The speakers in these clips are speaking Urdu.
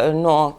9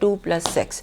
2 + 6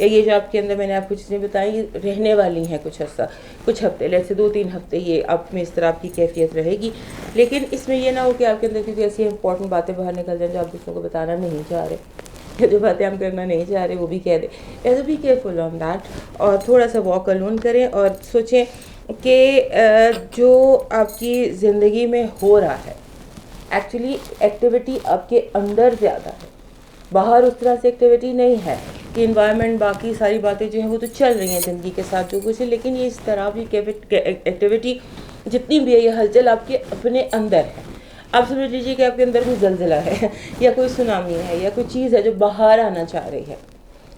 یا یہ جو آپ کے اندر میں نے آپ کو چیزیں بتائیں یہ رہنے والی ہیں کچھ عرصہ، کچھ ہفتے، جیسے 2-3 ہفتے یہ آپ میں اس طرح آپ کی کیفیت رہے گی. لیکن اس میں یہ نہ ہو کہ آپ کے اندر کیونکہ ایسی امپورٹنٹ باتیں باہر نکل جائیں جو آپ دوسروں کو بتانا نہیں چاہ رہے، جو باتیں ہم کرنا نہیں چاہ رہے وہ بھی کہہ دیں. ایسا بی کیئرفل آن دیٹ. اور تھوڑا سا واک الون کریں اور سوچیں کہ جو آپ کی زندگی میں ہو رہا ہے ایکچولی ایکٹیویٹی آپ کے اندر زیادہ ہے، باہر اس طرح سے ایکٹیویٹی نہیں ہے کہ انوائرمنٹ باقی ساری باتیں جو ہیں وہ تو چل رہی ہیں زندگی کے ساتھ جو کچھ ہے، لیکن یہ اس طرح بھی ایکٹیویٹی جتنی بھی ہے یہ ہلچل آپ کے اپنے اندر ہے. آپ سمجھ لیجیے کہ آپ کے اندر کوئی زلزلہ ہے یا کوئی سونامی ہے یا کوئی چیز ہے جو باہر آنا چاہ رہی ہے.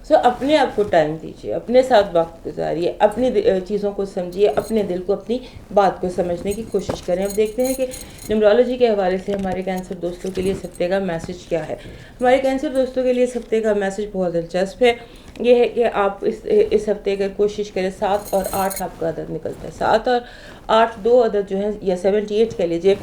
سو اپنے آپ کو ٹائم دیجیے، اپنے ساتھ وقت گزاریے، اپنی چیزوں کو سمجھیے، اپنے دل کو اپنی بات کو سمجھنے کی کوشش کریں. اب دیکھتے ہیں کہ نیورولوجی کے حوالے سے ہمارے کینسر دوستوں کے لیے اس ہفتے کا میسج کیا ہے. ہمارے کینسر دوستوں کے لیے اس ہفتے کا میسج بہت دلچسپ ہے. یہ ہے کہ آپ اس ہفتے کا کوشش کریں 7 اور 8 آپ کا عدد نکلتا ہے. 7 اور 8 دو عدد جو ہیں یا 78 کہہ لیجیے.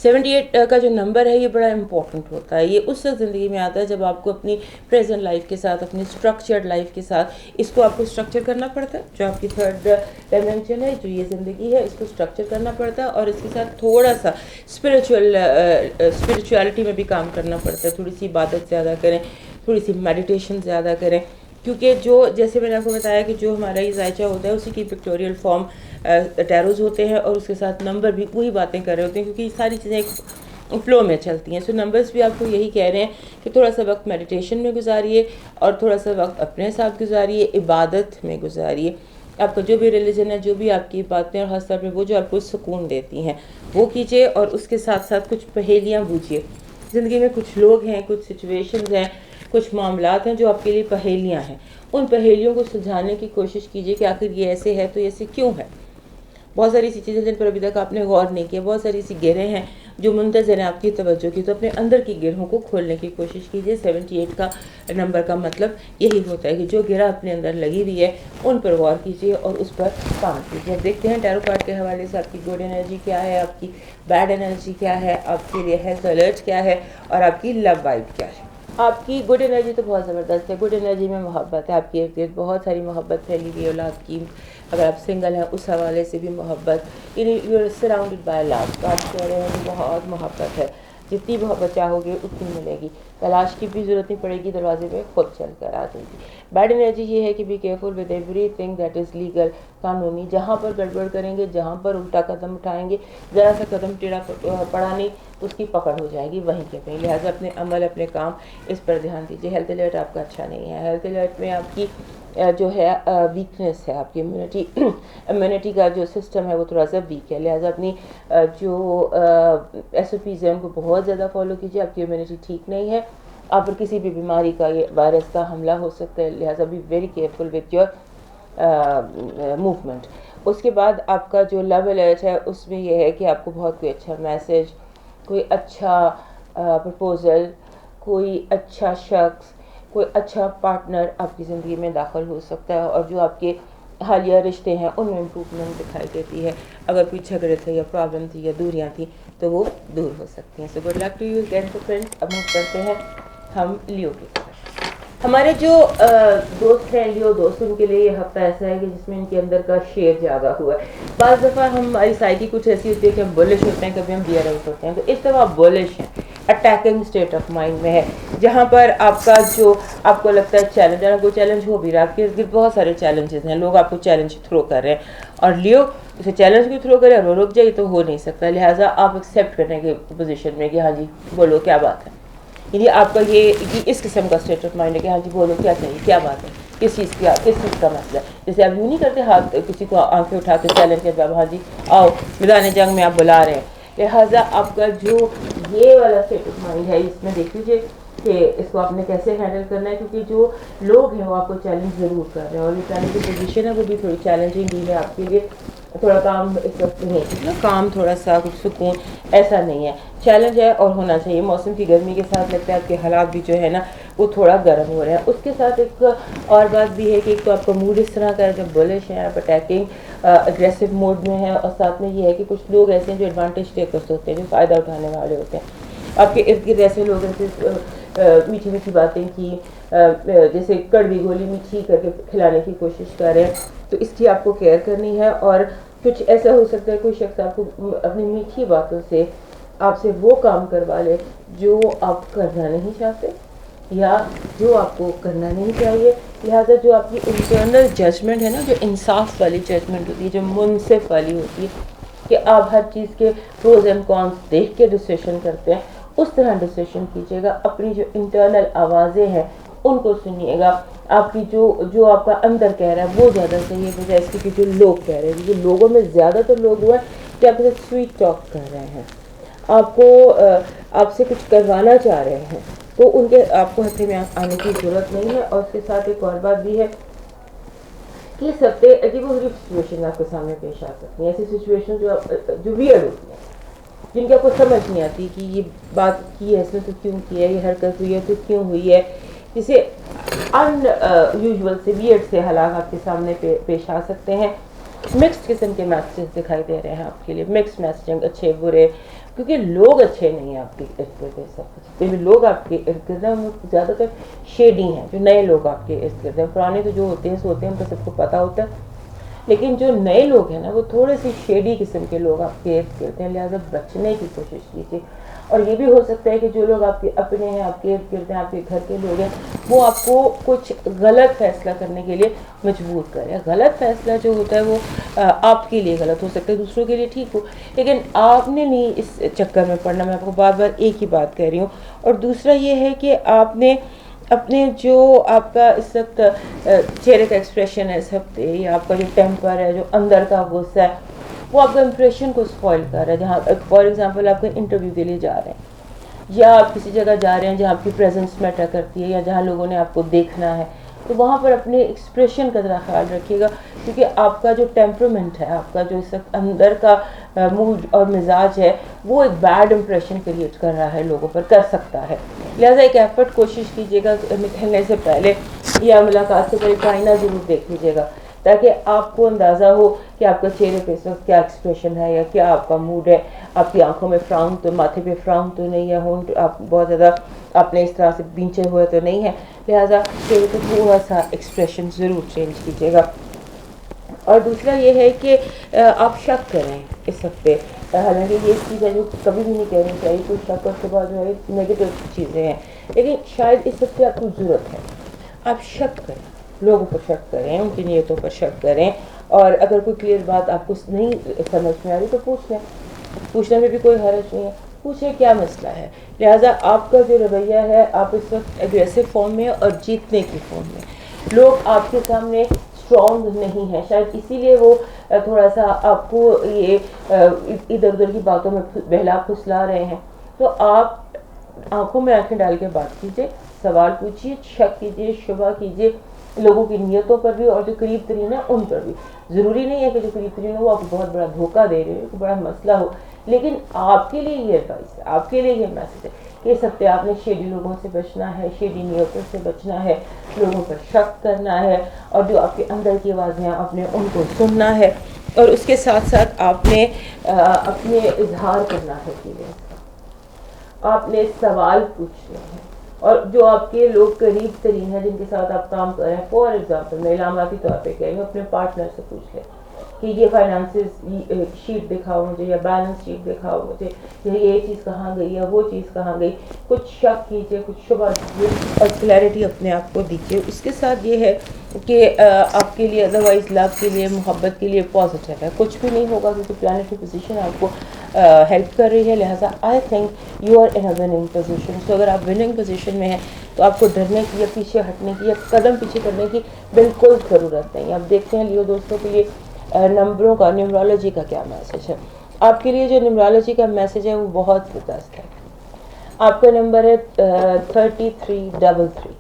78 کا جو نمبر ہے یہ بڑا امپورٹنٹ ہوتا ہے. یہ اس وقت زندگی میں آتا ہے جب آپ کو اپنی پریزنٹ لائف کے ساتھ، اپنی اسٹرکچرڈ لائف کے ساتھ اس کو آپ کو اسٹرکچر کرنا پڑتا ہے. جو آپ کی 3rd ڈائمینشن ہے، جو یہ زندگی ہے، اس کو اسٹرکچر کرنا پڑتا ہے اور اس کے ساتھ تھوڑا سا اسپریچویلٹی میں بھی کام کرنا پڑتا ہے. تھوڑی سی عبادت زیادہ کریں، تھوڑی سی میڈیٹیشن زیادہ کریں، کیونکہ جو جیسے میں نے آپ کو بتایا کہ جو ہمارا یہ ذائچہ ہوتا ہے اسی کی پکٹوریل فارم ٹیروز ہوتے ہیں اور اس کے ساتھ نمبر بھی وہی باتیں کر رہے ہوتے ہیں کیونکہ یہ ساری چیزیں ایک فلو میں چلتی ہیں. سو نمبرز بھی آپ کو یہی کہہ رہے ہیں کہ تھوڑا سا وقت میڈیٹیشن میں گزاریے اور تھوڑا سا وقت اپنے ساتھ گزاریے، عبادت میں گزاریے. آپ کا جو بھی ریلیجن ہے، جو بھی آپ کی باتیں اور خاص طور پہ وہ جو آپ کو سکون دیتی ہیں وہ کیجیے اور اس کے ساتھ ساتھ کچھ پہیلیاں بوجھیے. زندگی میں کچھ لوگ ہیں، کچھ سچویشنز ہیں، کچھ معاملات ہیں جو آپ کے لیے پہیلیاں ہیں. ان پہیلیوں کو سلجھانے کی کوشش کیجیے کہ آخر یہ ایسے ہے تو ایسے کیوں ہے. بہت ساری ایسی چیزیں جن پر ابھی تک آپ نے غور نہیں کیا، بہت ساری ایسی گرہیں ہیں جو منتظر ہیں آپ کی توجہ کی، تو اپنے اندر کی گرہوں کو کھولنے کی کوشش کیجیے. 78 کا نمبر کا مطلب یہی ہوتا ہے کہ جو گرہ اپنے اندر لگی ہوئی ہے ان پر غور کیجیے اور اس پر کام کیجیے. اب دیکھتے ہیں ٹیرو کارڈ کے حوالے سے آپ کی گڈ انرجی کیا ہے، آپ کی بیڈ انرجی کیا ہے، آپ کے لیے ہیلتھ الرٹ کیا ہے اور آپ کی لو وائب کیا ہے. آپ کی گڈ انرجی تو بہت زبردست ہے. گڈ انرجی میں محبت ہے، آپ کی ارد گرد بہت ساری محبت پھیلی ہوئی اولاد کی. اگر آپ سنگل ہیں اس حوالے سے بھی محبت، یعنی you are surrounded by low. تو آپ کہہ رہے ہیں کہ بہت محبت ہے، جتنی محبت چاہو گے اتنی ملے گی. تلاش کی بھی ضرورت نہیں پڑے گی، دروازے پہ خود چل کر آ جائے گی. بیڈ انرجی یہ ہے کہ be careful with everything that is legal, قانونی. جہاں پر گڑبڑ کریں گے، جہاں پر الٹا قدم اٹھائیں گے، ذرا سا قدم ٹیڑھا پڑا نہیں اس کی پکڑ ہو جائے گی وہیں کے وہیں. لہٰذا اپنے عمل، اپنے کام اس پر دھیان دیجیے. ہیلتھ الرٹ آپ کا اچھا نہیں ہے. ہیلتھ الرٹ میں آپ کی جو ہے ویکنیس ہے، آپ کی امیونٹی کا جو سسٹم ہے وہ تھوڑا سا ویک ہے. لہٰذا اپنی جو ایس او پیز ہیں ان کو بہت زیادہ فالو کیجیے. آپ کی امیونٹی ٹھیک نہیں ہے، آپ پر کسی بھی بیماری کا، یہ وائرس کا حملہ ہو سکتا ہے. لہٰذا be very careful with your movement. اس کے بعد آپ کا جو لو الرٹ ہے اس میں یہ ہے کہ آپ کو بہت کوئی اچھا میسج، کوئی اچھا پرپوزل، کوئی اچھا شخص، کوئی اچھا پارٹنر آپ کی زندگی میں داخل ہو سکتا ہے اور جو آپ کے حالیہ رشتے ہیں ان میں امپروومنٹ دکھائی دیتی ہے. اگر کوئی جھگڑے تھے یا پرابلم تھی یا دوریاں تھیں تو وہ دور ہو سکتی ہیں. So good luck to you cancer friends. اب ہم کرتے ہیں ہم لیو کی طرف. ہمارے جو دوست ہیں لیو دوست، ان کے لیے یہ ہفتہ ایسا ہے کہ جس میں ان کے اندر کا شیر جاگا ہوا ہے. بعض دفعہ ہماری سائیکی کچھ ایسی ہوتی ہے کہ ہم بولش ہوتے ہیں، کبھی ہم بیئر آؤٹ ہوتے ہیں. تو اس دفعہ آپ بولش ہیں، اٹیکنگ اسٹیٹ آف مائنڈ میں ہے، جہاں پر آپ کا جو آپ کو لگتا ہے چیلنج، اگر کوئی چیلنج ہو بھی رہا، آپ کے ارد گرد بہت سارے چیلنجز ہیں، لوگ آپ کو چیلنج تھرو کر رہے ہیں اور لیو اسے چیلنج کو تھرو کرے اور وہ رک جائے تو ہو نہیں سکتا. لہٰذا آپ ایکسیپٹ کرنے کے پوزیشن میں کہ ہاں جی بولو کیا بات ہے. یعنی آپ کا یہ اس قسم کا اسٹیٹ آف مائنڈ ہے کہ ہاں جی بولو کیا چاہیے، کیا بات ہے، کس چیز کا مسئلہ ہے. جیسے آپ یوں نہیں کرتے ہاتھ کسی کو آنکھیں اٹھا کے چیلنج کرتے ہاں جی آؤ میدان جنگ میں آپ بلا رہے ہیں. لہٰذا آپ کا جو یہ والا اسٹیٹ آف مائنڈ ہے اس میں دیکھ لیجیے کہ اس کو آپ نے کیسے ہینڈل کرنا ہے، کیونکہ جو لوگ ہیں وہ آپ کو چیلنج ضرور کر رہے ہیں اور یہ پہلے کی پوزیشن ہے وہ بھی تھوڑی چیلنجنگ بھی ہے آپ کے لیے. تھوڑا کام اس وقت نہیں، کام تھوڑا سا کچھ سکون ایسا نہیں ہے، چیلنج ہے اور ہونا چاہیے. موسم کی گرمی کے ساتھ لگتا ہے آپ کے حالات بھی جو ہے نا وہ تھوڑا گرم ہو رہے ہیں. اس کے ساتھ ایک اور بات بھی ہے کہ ایک تو آپ کا موڈ اس طرح کا ہے، جب بولش ہیں آپ اٹیکنگ اگریسو موڈ میں ہیں، اور ساتھ میں یہ ہے کہ کچھ لوگ ایسے ہیں جو ایڈوانٹیج ٹیکرس ہوتے ہیں، جو فائدہ اٹھانے والے ہوتے ہیں. آپ کے ارد گرد ایسے لوگ ایسے میٹھی میٹھی باتیں کی، جیسے کڑوی گولی میٹھی کر کے کھلانے کی کوشش کر رہے ہیں، تو اس کی آپ کو کیئر کرنی ہے. اور کچھ ایسا ہو سکتا ہے کوئی شخص آپ کو اپنی میٹھی باتوں سے آپ سے وہ کام کروا لے جو آپ کرنا نہیں چاہتے یا جو آپ کو کرنا نہیں چاہیے. لہٰذا جو آپ کی انٹرنل ججمنٹ ہے نا، جو انصاف والی ججمنٹ ہوتی ہے، جو منصف والی ہوتی ہے کہ آپ ہر چیز کے پروز اینڈ کونس دیکھ کے ڈسیشن کرتے ہیں، اس طرح ڈسیشن کیجیے گا. اپنی جو انٹرنل آوازیں ہیں ان کو سنیے گا. آپ کی جو آپ کا اندر کہہ رہا ہے وہ زیادہ صحیح ہے بجائے اس کی کہ جو لوگ کہہ رہے ہیں. جو لوگوں میں زیادہ تر لوگ وہ ہیں کہ آپ سے سویٹ ٹاک کر رہے ہیں، آپ سے کچھ کروانا چاہ رہے ہیں، تو ان کے آپ کو ہتھے میں آنے کی ضرورت نہیں ہے. اور اس کے ساتھ ایک اور بات بھی ہے کہ یہ سب عجیب و غریب سچویشن آپ کے سامنے پیش آ سکتی ہیں. ایسی سچویشن جو ویئرڈ ہوتی ہیں، جن کی آپ کو سمجھ نہیں آتی کہ یہ بات کی ہے اس نے تو کیوں کی ہے، یہ حرکت ہوئی ہے تو کیوں ہوئی ہے. جسے ان یوزول سے ویئرڈ سے حالات آپ کے سامنے پیش آ سکتے ہیں. مکسڈ قسم کے میسیجز دکھائی دے رہے ہیں آپ کے لیے، مکس میسیجنگ، اچھے برے، کیونکہ لوگ اچھے نہیں ہیں آپ کے ارد گرد. سب کچھ لوگ آپ کے ارد گرد ہیں وہ زیادہ تر شیڈی ہیں. جو نئے لوگ آپ کے ارد گرد ہیں، پرانے تو جو ہوتے ہیں سو ہوتے ہیں، ان کا سب کو پتہ ہوتا ہے، لیکن جو نئے لوگ ہیں نا وہ تھوڑے سے شیڈی قسم کے لوگ آپ کے ارد گرد ہیں. لہٰذا بچنے کی کوشش کیجیے. اور یہ بھی ہو سکتا ہے کہ جو لوگ آپ کے اپنے ہیں، آپ کے ارد گرد ہیں، آپ کے گھر کے لوگ ہیں، وہ آپ کو کچھ غلط فیصلہ کرنے کے لیے مجبور کریں. غلط فیصلہ جو ہوتا ہے وہ آپ کے لیے غلط ہو سکتا ہے، دوسروں کے لیے ٹھیک ہو، لیکن آپ نے نہیں اس چکر میں پڑنا. میں آپ کو بار بار ایک ہی بات کہہ رہی ہوں. اور دوسرا یہ ہے کہ آپ نے اپنے جو آپ کا اس وقت چہرے کا ایکسپریشن ہے اس ہفتے، یا آپ کا جو ٹیمپر ہے، جو اندر کا غصہ ہے، وہ آپ کا امپریشن کو اسپوائل کر رہا ہے. جہاں فار ایگزامپل آپ کہیں انٹرویو کے لیے جا رہے ہیں یا آپ کسی جگہ جا رہے ہیں جہاں آپ کی پریزنس میٹر کرتی ہے یا جہاں لوگوں نے آپ کو دیکھنا ہے، تو وہاں پر اپنے ایکسپریشن کا ذرا خیال رکھیے گا. کیونکہ آپ کا جو ٹیمپرمنٹ ہے، آپ کا جو اس وقت اندر کا موڈ اور مزاج ہے، وہ ایک بیڈ امپریشن کریٹ کر رہا ہے، لوگوں پر کر سکتا ہے. لہٰذا ایک ایفرٹ کوشش کیجیے گا نکلنے سے پہلے یا ملاقات سے پہلے آئینہ ضرور دیکھ لیجیے گا، تاکہ آپ کو اندازہ ہو کہ آپ کا چہرے پہ اس وقت کیا ایکسپریشن ہے یا کیا آپ کا موڈ ہے. آپ کی آنکھوں میں فراؤن تو، ماتھے پہ فراؤن تو نہیں ہے، ہونٹ آپ بہت زیادہ آپ نے اس طرح سے بینچے ہوئے تو نہیں ہے. لہٰذا چہرے پہ تھوڑا سا ایکسپریشن ضرور چینج کیجیے گا. اور دوسرا یہ ہے کہ آپ شک کریں اس ہفتے. حالانکہ یہ چیز ہے جو کبھی بھی نہیں کہنی چاہیے، کوئی شک اور شبہ جو ہے نیگیٹو چیزیں ہیں، لیکن شاید اس ہفتے آپ کو ضرورت ہے. آپ شک کریں، لوگوں پر شک کریں، ان کی نیتوں پر شک کریں. اور اگر کوئی کلیئر بات آپ کو نہیں سمجھ میں آ رہی تو پوچھ لیں. پوچھنے میں بھی کوئی حرج نہیں ہے، پوچھیں کیا مسئلہ ہے. لہٰذا آپ کا جو رویہ ہے، آپ اس وقت اگریسو فارم میں اور جیتنے کی فارم میں. لوگ آپ کے سامنے اسٹرانگ نہیں ہے، شاید اسی لیے وہ تھوڑا سا آپ کو یہ ادھر ادھر کی باتوں میں بہلا پھسلا رہے ہیں. تو آپ آنکھوں میں آنکھیں ڈال کے بات کیجیے، سوال پوچھیے، شک کیجیے، شبہ کیجیے، لوگوں کی نیتوں پر بھی اور جو قریب ترین ہے ان پر بھی. ضروری نہیں ہے کہ جو قریب ترین ہو وہ آپ کو بہت بڑا دھوکہ دے رہے ہو، بڑا مسئلہ ہو، لیکن آپ کے لیے یہ ایڈوائس ہے، آپ کے لیے یہ میسج ہے کہ اس ہفتے آپ نے شیڈی لوگوں سے بچنا ہے، شیڈی نیتوں سے بچنا ہے، لوگوں پر شک کرنا ہے، اور جو آپ کے اندر کی آوازیں ہیں آپ نے ان کو سننا ہے. اور اس کے ساتھ ساتھ آپ نے اپنے اظہار کرنا ہے چیزیں، آپ نے سوال پوچھنے ہیں. اور جو آپ کے لوگ قریب ترین ہیں، جن کے ساتھ آپ کام کر رہے ہیں، فار ایگزامپل میں علاماتی طور پہ کہہ رہی ہوں، اپنے پارٹنر سے پوچھ لیں کہ یہ فائنانسز شیٹ دکھاؤ مجھے، یا بیلنس شیٹ دکھاؤ مجھے، یا یہ چیز کہاں گئی یا وہ چیز کہاں گئی. کچھ شک کیجیے، کچھ شبہ کیجیے اور کلیئرٹی اپنے آپ کو دیجیے. اس کے ساتھ یہ ہے کہ آپ کے لیے ادروائز لو کے لیے، محبت کے لیے پازیٹیو ہے. کچھ بھی نہیں ہوگا کیونکہ پلانٹ کی پوزیشن آپ کو ہیلپ کر رہی ہے. لہٰذا I think you are in a winning position. تو اگر آپ وننگ پوزیشن میں ہیں تو آپ کو ڈرنے کی یا پیچھے ہٹنے کی یا قدم پیچھے کرنے کی بالکل ضرورت نہیں. آپ دیکھتے ہیں لیو دوستوں کے لیے نمبروں کا، نیومرولوجی کا کیا میسج ہے. آپ کے لیے جو نیومرولوجی کا میسج ہے وہ بہت زبردست ہے. آپ کا نمبر ہے 3333.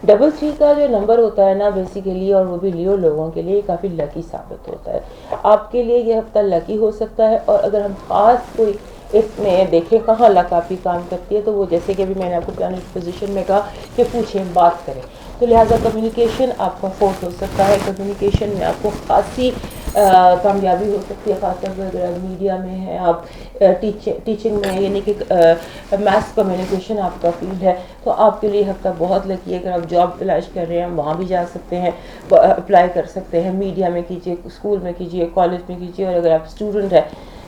33 کا جو نمبر ہوتا ہے نا بیسیکلی، اور وہ بھی لیو لوگوں کے لیے کافی لکی ثابت ہوتا ہے. آپ کے لیے یہ ہفتہ لکی ہو سکتا ہے. اور اگر ہم خاص کوئی اس میں دیکھیں کہاں لک آپ کی کام کرتی ہے، تو وہ جیسے کہ ابھی میں نے آپ کو پلانٹ پوزیشن میں کہا کہ پوچھیں، بات کریں. تو لہٰذا کمیونیکیشن آپ کا فورٹ ہو سکتا ہے. کمیونیکیشن میں آپ کو خاصی کامیابی ہو سکتی ہے، خاص طور پر اگر آپ میڈیا میں ہیں، آپ ٹیچنگ میں ہیں، یعنی کہ میس کمیونیکیشن آپ کا فیلڈ ہے، تو آپ کے لیے ہفتہ بہت لکی ہے۔ اگر آپ جاب تلاش کر رہے ہیں وہاں بھی جا سکتے ہیں، اپلائی کر سکتے ہیں، میڈیا میں کیجیے، اسکول میں کیجیے، کالج میں کیجیے، اور اگر آپ اسٹوڈنٹ ہیں،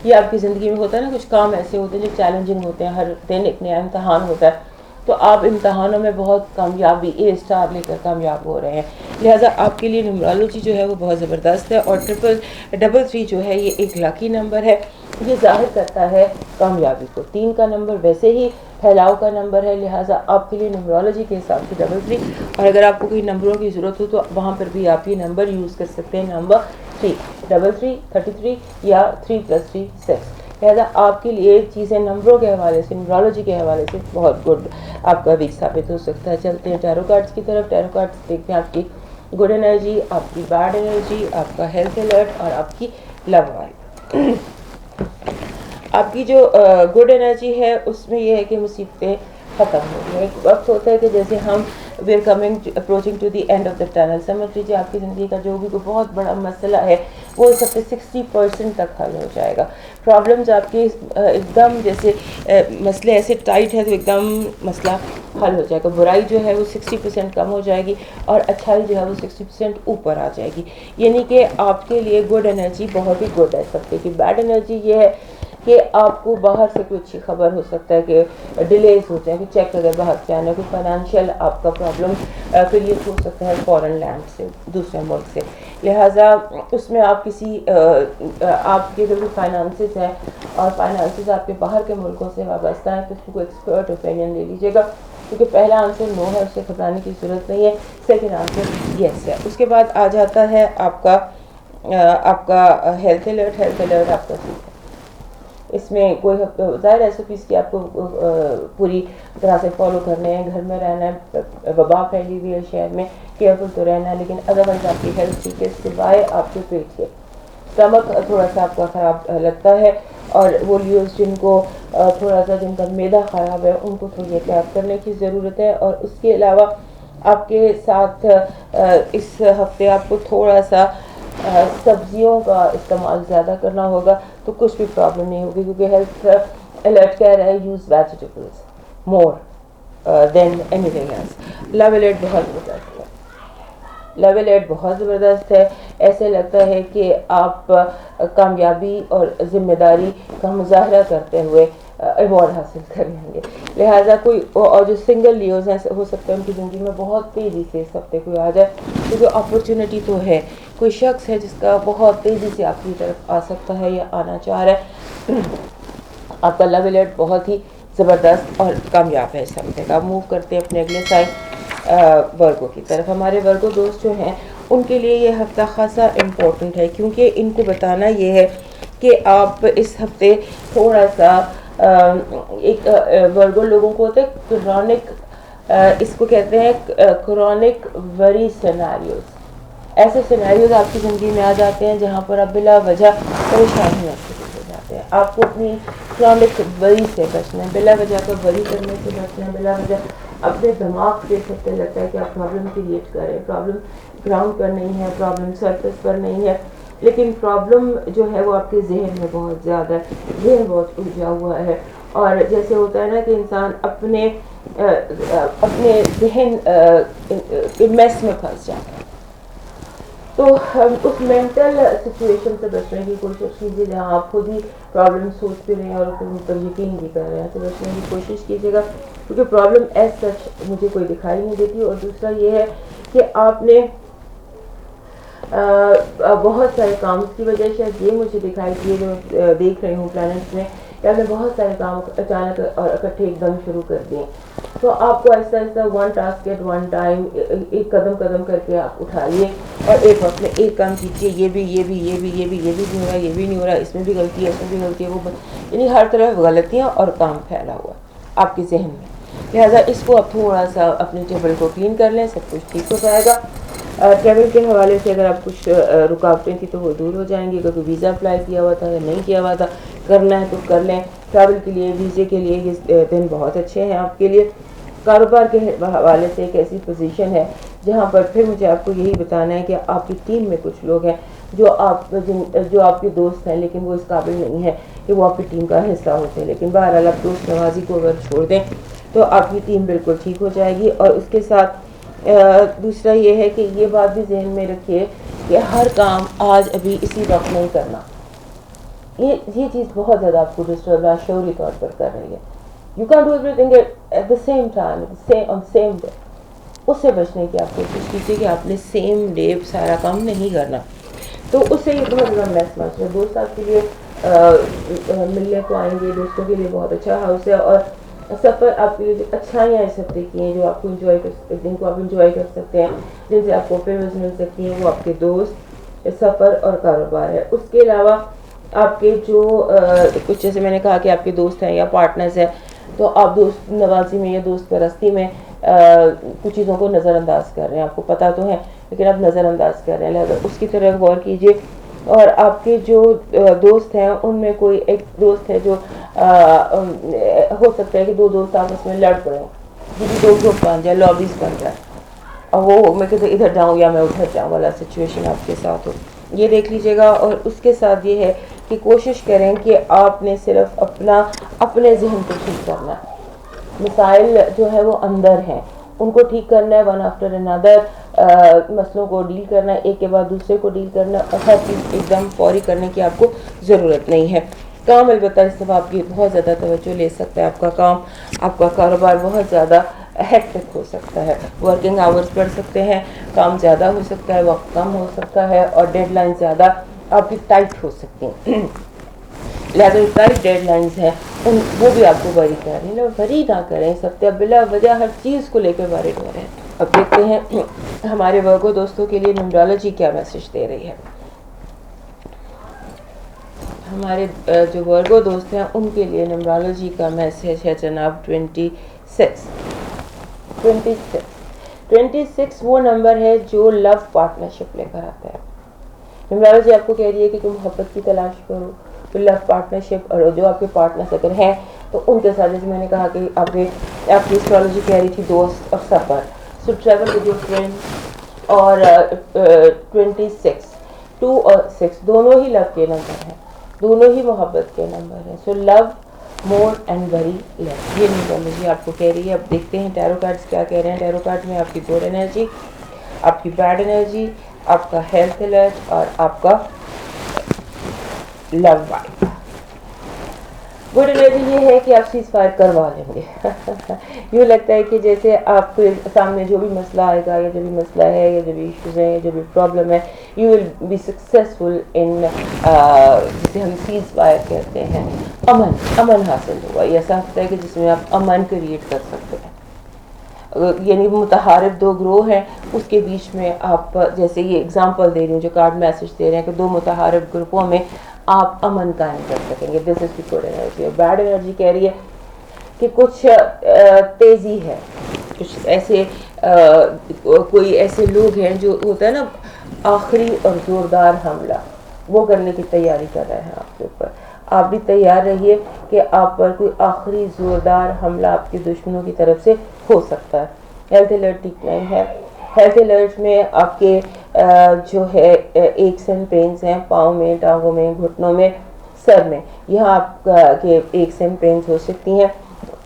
یہ آپ کی زندگی میں ہوتا ہے نا، کچھ کام ایسے ہوتے ہیں جو چیلنجنگ ہوتے ہیں، ہر دن ایک نیا امتحان ہوتا ہے، تو آپ امتحانوں میں بہت کامیابی اے اسٹار لے کر کامیاب ہو رہے ہیں، لہٰذا آپ کے لیے نمرالوجی جو ہے وہ بہت زبردست ہے۔ اور 333 جو ہے یہ ایک لاکی نمبر ہے، یہ ظاہر کرتا ہے کامیابی کو۔ 3 کا نمبر ویسے ہی پھیلاؤ کا نمبر ہے، لہٰذا آپ کے لیے نمرالوجی کے حساب سے 33، اور اگر آپ کو کوئی نمبروں کی ضرورت ہو تو وہاں پر بھی آپ یہ نمبر یوز کر سکتے ہیں، نمبر 3 33 33 یا 3 + 3 6۔ لہٰذا آپ کے لیے چیزیں نمبروں کے حوالے سے، نمرالوجی کے حوالے سے بہت گڈ آپ کا ویک ثابت ہو سکتا ہے۔ چلتے ہیں ٹیرو کارڈس کی طرف۔ ٹیرو کارڈس دیکھتے ہیں آپ کی گڈ انرجی، آپ کی بیڈ انرجی، آپ کا ہیلتھ الرٹ اور آپ کی لو وائب۔ آپ کی جو گڈ انرجی ہے اس میں یہ ہے کہ مصیبتیں ختم ہو گئی۔ ایک وقت ہوتا ہے کہ جیسے ہم we are coming approaching to the end of the tunnel, سمجھ لیجیے آپ کی زندگی کا جو بھی کوئی بہت بڑا مسئلہ ہے وہ اس ہفتے 60% تک حل ہو جائے گا۔ پرابلمز آپ کے ایک دم جیسے مسئلے ایسے ٹائٹ ہیں تو ایک دم مسئلہ حل ہو جائے گا، برائی جو ہے وہ 60% کم ہو جائے گی اور اچھائی جو ہے وہ 60% اوپر آ جائے گی، یعنی کہ آپ کے لیے گڈ انرجی بہت ہی گڈ ہے۔ سب کی بیڈ انرجی یہ ہے کہ آپ کو باہر سے کوئی اچھی خبر ہو سکتا ہے کہ ڈیلیز ہو جائیں، کہ چیک اگر باہر سے آنا ہے، کوئی فائنینشیل آپ کا پرابلم کریٹ ہو سکتا ہے فارن لینڈ سے، دوسرے ملک سے، لہٰذا اس میں آپ کسی آپ کے جو بھی فائنانسز ہیں اور فائنانسز آپ کے باہر کے ملکوں سے وابستہ ہیں تو اس کو ایکسپرٹ اوپینین لے لیجیے گا، کیونکہ پہلا آنسر نو ہے، اس سے گھبرانے کی ضرورت نہیں ہے، سیکنڈ آنسر یس ہے۔ اس کے بعد آ جاتا ہے آپ کا ہیلتھ الرٹ۔ ہیلتھ الرٹ آپ کا ٹھیک ہے، اس میں کوئی ظاہر ریسیپیز کی آپ کو پوری طرح سے فالو کرنے ہیں، گھر میں رہنا ہے، وبا پھیلی ہوئی ہے شہر میں، کیئرفل تو رہنا ہے، لیکن ادروائز آپ کی ہیلتھ ٹھیک ہے، سوائے آپ کے پیٹ کے اسٹمک تھوڑا سا آپ کا خراب لگتا ہے، اور وہ لیوز جن کو تھوڑا سا جن کا معدہ خراب ہے ان کو تھوڑی احتیاط کرنے کی ضرورت ہے۔ اور اس کے علاوہ آپ کے ساتھ اس ہفتے آپ کو تھوڑا سا سبزیوں کا استعمال زیادہ کرنا ہوگا تو کچھ بھی پرابلم نہیں ہوگی، کیونکہ ہیلتھ الرٹ کہہ رہا ہے یوز ویجیٹیبلز مور دین اینی تھنگ ایلس۔ لو الرٹ بہت زبردست ہے، لو الرٹ بہت زبردست ہے، ایسے لگتا ہے کہ آپ کامیابی اور ذمہ داری کا مظاہرہ کرتے ہوئے ایوارڈ حاصل کر لیں گے، لہٰذا کوئی اور جو سنگل لیوز ہیں ہو سکتا ہے ان کی زندگی میں بہت تیزی سے اس ہفتے کوئی آ جائے، کیونکہ اپرچونٹی تو ہے، کوئی شخص ہے جس کا بہت تیزی سے آپ کی طرف آ سکتا ہے یا آنا چاہ رہا ہے۔ آپ کا لو الرٹ بہت ہی زبردست اور کامیاب ہے اس ہفتے کا۔ موو کرتے ہیں اپنے اگلے سائن ورگو کی طرف۔ ہمارے ورگو دوست جو ہیں ان کے لیے یہ ہفتہ خاصا امپورٹنٹ ہے، کیونکہ ان کو بتانا یہ ہے کہ آپ اس ہفتے تھوڑا سا ایک ورگو لوگوں کو ہوتا ہے کرونک، اس کو کہتے ہیں کرونک وری سیناریوز، ایسے سیناریوز آپ کی زندگی میں آ جاتے ہیں جہاں پر آپ بلا وجہ پریشانی شروع ہو جاتے ہیں۔ آپ کو اپنی کرونک وری سے بچنا ہے، بلا وجہ کا وری کرنے سے بچنا ہے، بلا وجہ اپنے دماغ سے سکتے لگتا ہے کہ آپ پرابلم کریٹ کریں، پرابلم گراؤنڈ پر نہیں ہے، پرابلم سرفیس پر نہیں ہے، لیکن پرابلم جو ہے وہ آپ کے ذہن میں بہت زیادہ ہے، ذہن بہت الجھا ہوا ہے، اور جیسے ہوتا ہے نا کہ انسان اپنے ذہن کے میس میں پھنس جاتا ہے، تو اس مینٹل سچویشن سے بچنے کی کوشش کیجیے جہاں آپ خود ہی پرابلم سوچ بھی رہے ہیں اور ان پر یقین بھی کر رہے ہیں، تو بچنے کی کوشش کیجیے گا، کیونکہ پرابلم ایز سچ مجھے کوئی دکھائی نہیں دیتی۔ اور دوسرا یہ ہے کہ آپ نے بہت سارے کام کی وجہ شاید یہ مجھے دکھائی دیے جو دیکھ رہی ہوں پلانٹس میں، کہ آپ نے بہت سارے کام اچانک اور اکٹھے ایک دم شروع کر دیے، تو آپ کو آہستہ آہستہ one task at one time, ایک قدم قدم کر کے آپ اٹھائیے اور ایک وقت میں ایک کام کیجیے، یہ بھی نہیں ہو رہا، یہ بھی نہیں ہو رہا، اس میں بھی غلطی ہے، اس میں بھی غلطی ہے، وہ یعنی ہر طرف غلطیاں اور کام پھیلا ہوا آپ کے ذہن میں، لہٰذا اس کو آپ تھوڑا سا اپنے ٹیبل کو کلین کر لیں، سب کچھ ٹھیک ہو جائے گا۔ ٹریول کے حوالے سے اگر آپ کچھ رکاوٹیں تھیں تو وہ دور ہو جائیں گی، اگر کوئی ویزا اپلائی کیا ہوا تھا یا نہیں کیا ہوا تھا، کرنا ہے تو کر لیں، ٹریول کے لیے ویزے کے لیے یہ دن بہت اچھے ہیں آپ کے لیے۔ کاروبار کے حوالے سے ایک ایسی پوزیشن ہے جہاں پر پھر مجھے آپ کو یہی بتانا ہے کہ آپ کی ٹیم میں کچھ لوگ ہیں جو آپ کے دوست ہیں لیکن وہ اس قابل نہیں ہے کہ وہ آپ کی ٹیم کا حصہ ہوتے ہیں. لیکن بہرحال آپ دوست نوازی کو اگر چھوڑ دیں تو آپ کی ٹیم بالکل ٹھیک ہو جائے گی. اور اس کے ساتھ دوسرا یہ ہے کہ یہ بات بھی ذہن میں رکھیے کہ ہر کام آج ابھی اسی وقت نہیں کرنا. یہ چیز بہت زیادہ آپ کو ڈسٹرب شعوری طور پر کر رہی ہے. You can do everything at the same time on same day. اس سے بچنے کی آپ کوشش کیجیے کہ آپ نے سیم ڈے سارا کام نہیں کرنا. تو اس سے یہ بہت بڑا میس مچ ہے. دوست آپ کے لیے ملنے کو آئیں گے, دوستوں کے لیے بہت اچھا ہاؤس ہے. اور سفر آپ کے لیے اچھائیاں اس ہفتے کی ہیں جو آپ کو جن کو آپ انجوائے کر سکتے ہیں, جن سے آپ کو فیورز مل سکتی ہیں, وہ آپ کے دوست, سفر اور کاروبار ہے. اس کے علاوہ آپ کے جو کچھ جیسے میں نے کہا کہ آپ کے دوست ہیں یا پارٹنرز ہیں, تو آپ دوست نوازی میں یا دوست پرستی میں کچھ چیزوں کو نظر انداز کر رہے ہیں. آپ کو پتہ تو ہے لیکن آپ نظر انداز کر رہے ہیں, لہٰذا اس کی طرف غور کیجیے. اور آپ کے جو دوست ہیں ان میں کوئی ایک دوست ہے جو ہو سکتا ہے کہ دو دوست آپس میں لڑ پڑے ہوں, دو گروپ بن جائے, لابیز بن جائے, اور وہ میں کہتے ادھر جاؤں یا میں ادھر جاؤں والا سچویشن آپ کے ساتھ ہو. یہ دیکھ لیجیے گا. اور اس کے ساتھ یہ ہے کہ کوشش کریں کہ آپ نے صرف اپنے ذہن کو ٹھیک کرنا ہے. مسائل جو ہے وہ اندر ہیں, ان کو ٹھیک کرنا ہے, ون آفٹر انادر مسئلوں کو ڈیل کرنا ہے, ایک کے بعد دوسرے کو ڈیل کرنا ہے. اور ہر چیز ایک دم فوری کرنے کی آپ کو ضرورت نہیں ہے. کام البتہ اس سے آپ کی بہت زیادہ توجہ لے سکتا ہے. آپ کا کاروبار بہت زیادہ ہیکٹک ہو سکتا ہے, ورکنگ آورز بڑھ سکتے ہیں, کام زیادہ ہو سکتا ہے, وقت کم ہو سکتا ہے, اور ڈیڈ لائن زیادہ آپ کی ٹائٹ ہو سکتی ہیں. لہٰذا جو ساری ڈیڈ لائنز ہیں وہ بھی آپ کو وری کر رہی ہیں. وری نہ کریں اس ہفتے, اب بلا وجہ ہر چیز کو لے کے ورڈ ہو رہے ہیں. اب دیکھتے ہیں ہمارے ورگو دوستوں کے لیے نیومرالوجی کیا میسج دے رہی ہے. ہمارے جو ورگو دوست ہیں ان کے لیے نیومرالوجی کا میسج ہے جناب 26. 26 وہ نمبر ہے جو لو پارٹنرشپ لے کر آتا ہے. نیومرالوجی آپ کو کہہ رہی ہے کہ تم محبت کی تلاش کرو, تو لو پارٹنرشپ, اور جو آپ کے پارٹنرز اگر ہیں تو ان کے ساتھ, جیسے میں نے کہا کہ آپ کی اسٹرالوجی کہہ رہی تھی دوست اور سفر, سو ٹریول ود یور فرینڈ. اور 26 2 اور 6 دونوں ہی لو کے نمبر ہیں, دونوں ہی محبت کے نمبر ہیں. سو لو مور اینڈ ویری لیس, یہ نیومرالوجی آپ کو کہہ رہی ہے. اب دیکھتے ہیں ٹیرو کارڈز کیا کہہ رہے ہیں. ٹیرو کارڈ میں آپ کی گڈ انرجی, آپ کی بیڈ انرجی, آپ کا ہیلتھ الرٹ اور آپ کا لو وائب. گڈ انرجی یہ ہے کہ آپ سیز فائر کروا لیں گے. یوں لگتا ہے کہ جیسے آپ کے سامنے جو بھی مسئلہ آئے گا, یا جو بھی مسئلہ ہے, یا جو بھی ایشوز ہیں, یا جو بھی پرابلم ہے, you will be successful in جسے ہم سیز فائر کہتے ہیں, امن حاصل ہوا. یہ ایسا ہفتا ہے کہ جس میں آپ امن کریٹ کر سکتے ہیں. یعنی متحارب دو گروہ ہیں, اس کے بیچ میں آپ, جیسے یہ اگزامپل دے رہی ہوں جو کارڈ میسج دے رہے ہیں کہ دو متحارب گروپوں میں آپ امن قائم کر سکیں گے. This is the good energy. Bad energy کہہ رہی ہے کہ کچھ تیزی ہے, کچھ ایسے کوئی ایسے لوگ ہیں جو ہوتا ہے نا آخری اور زوردار حملہ, وہ کرنے کی تیاری کر رہے ہیں آپ کے اوپر. آپ بھی تیار رہیے کہ آپ پر کوئی آخری زوردار حملہ آپ کے دشمنوں کی طرف سے ہو سکتا ہے. ہیلتھ الرٹ ٹھیک نہیں ہے. ہیلتھ الرٹ میں آپ کے جو ہے ایکس اینڈ پینز ہیں, پاؤں میں, ٹانگوں میں, گھٹنوں میں, سر میں, یہاں آپ کے ایکس اینڈ پینز ہو سکتی ہیں.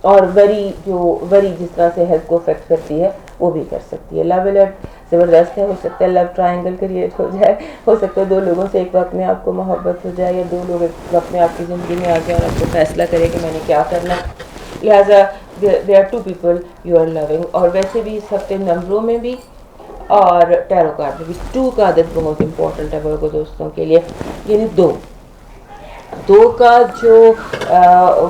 اور وری جس طرح سے ہیلتھ کو افیکٹ کرتی ہے وہ بھی کر سکتی ہے. لو الرٹ زبردست ہے, ہو سکتا ہے لو ٹرائنگل کریٹ ہو جائے, ہو سکتا ہے دو لوگوں سے ایک وقت میں آپ کو محبت ہو جائے, یا دو لوگ ایک وقت میں آپ کی زندگی میں آ جائیں اور آپ کو فیصلہ کرے کہ میں نے کیا کرنا. لہٰذا there are 2 people you are loving. اور ویسے بھی اس ہفتے نمبروں میں بھی اور ٹیرو کارڈ میں بھی 2 کا عدد بہت امپورٹنٹ ہے ورگو دوستوں کے لیے. یعنی 2 کا جو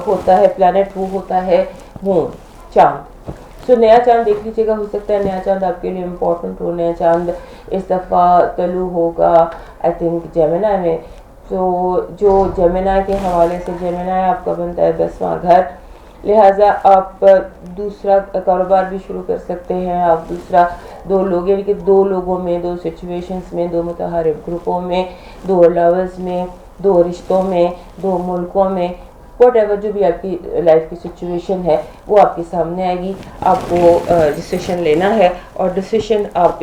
ہوتا ہے پلانٹ وہ ہوتا ہے مون, چاند. سو نیا چاند دیکھ لیجیے گا, ہو سکتا ہے نیا چاند آپ کے لیے امپورٹنٹ ہو. نیا چاند اس دفعہ طلوع ہوگا آئی تھنک جیمنا میں. تو جو جیمنا کے حوالے سے, جیمنا آپ کا بنتا ہے 10واں گھر, لہٰذا آپ دوسرا کاروبار بھی شروع کر سکتے ہیں. آپ دوسرا 2 لوگ, یعنی کہ 2 لوگوں میں, 2 سچویشنز میں, 2 متحارب گروپوں میں, 2 لورز میں, 2 رشتوں میں, 2 ملکوں میں, واٹ ایور جو بھی آپ کی لائف کی سچویشن ہے وہ آپ کے سامنے آئے گی. آپ کو ڈسیشن لینا ہے, اور ڈسیشن آپ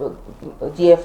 GF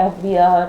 FBR,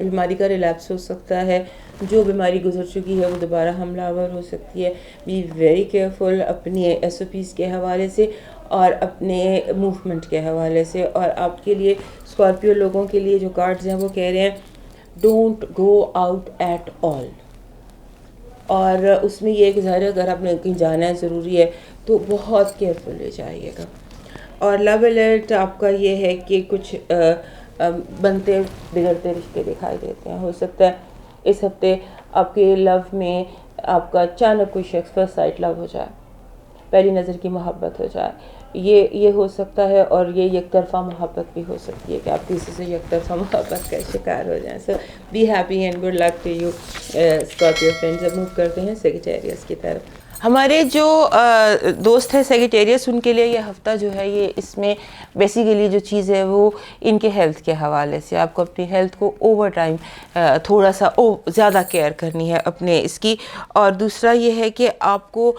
بیماری کا ریلیپس ہو سکتا ہے. جو بیماری گزر چکی ہے وہ دوبارہ حملہ آور ہو سکتی ہے. بی ویری کیئرفل اپنی SOPs کے حوالے سے اور اپنے موومنٹ کے حوالے سے. اور آپ کے لیے اسکارپیو لوگوں کے لیے جو کارڈز ہیں وہ کہہ رہے ہیں don't go out at all. اور اس میں یہ کہ ظاہر ہے اگر آپ نے کہیں جانا ہے ضروری ہے تو بہت کیئرفلی جائیے گا. اور لو الرٹ آپ کا یہ ہے کہ کچھ بنتے بگڑتے رشتے دکھائی دیتے ہیں. ہو سکتا ہے اس ہفتے آپ کے لو میں آپ کا اچانک کوئی شخص فرسٹ سائٹ لو ہو جائے, پہلی نظر کی محبت ہو جائے. یہ ہو سکتا ہے. اور یہ یک طرفہ محبت بھی ہو سکتی ہے کہ آپ کسی سے یک طرفہ محبت کا شکار ہو جائیں. So be happy and good luck to you Scorpio friends. اب موو کرتے ہیں سیجیٹیریس کی طرف. ہمارے جو دوست ہیں سیجیٹیریس, ان کے لیے یہ ہفتہ جو ہے یہ اس میں بیسیکلی جو چیز ہے وہ ان کے ہیلتھ کے حوالے سے. آپ کو اپنی ہیلتھ کو اوور ٹائم تھوڑا سا زیادہ کیئر کرنی ہے اپنے اس کی. اور دوسرا یہ ہے کہ آپ کو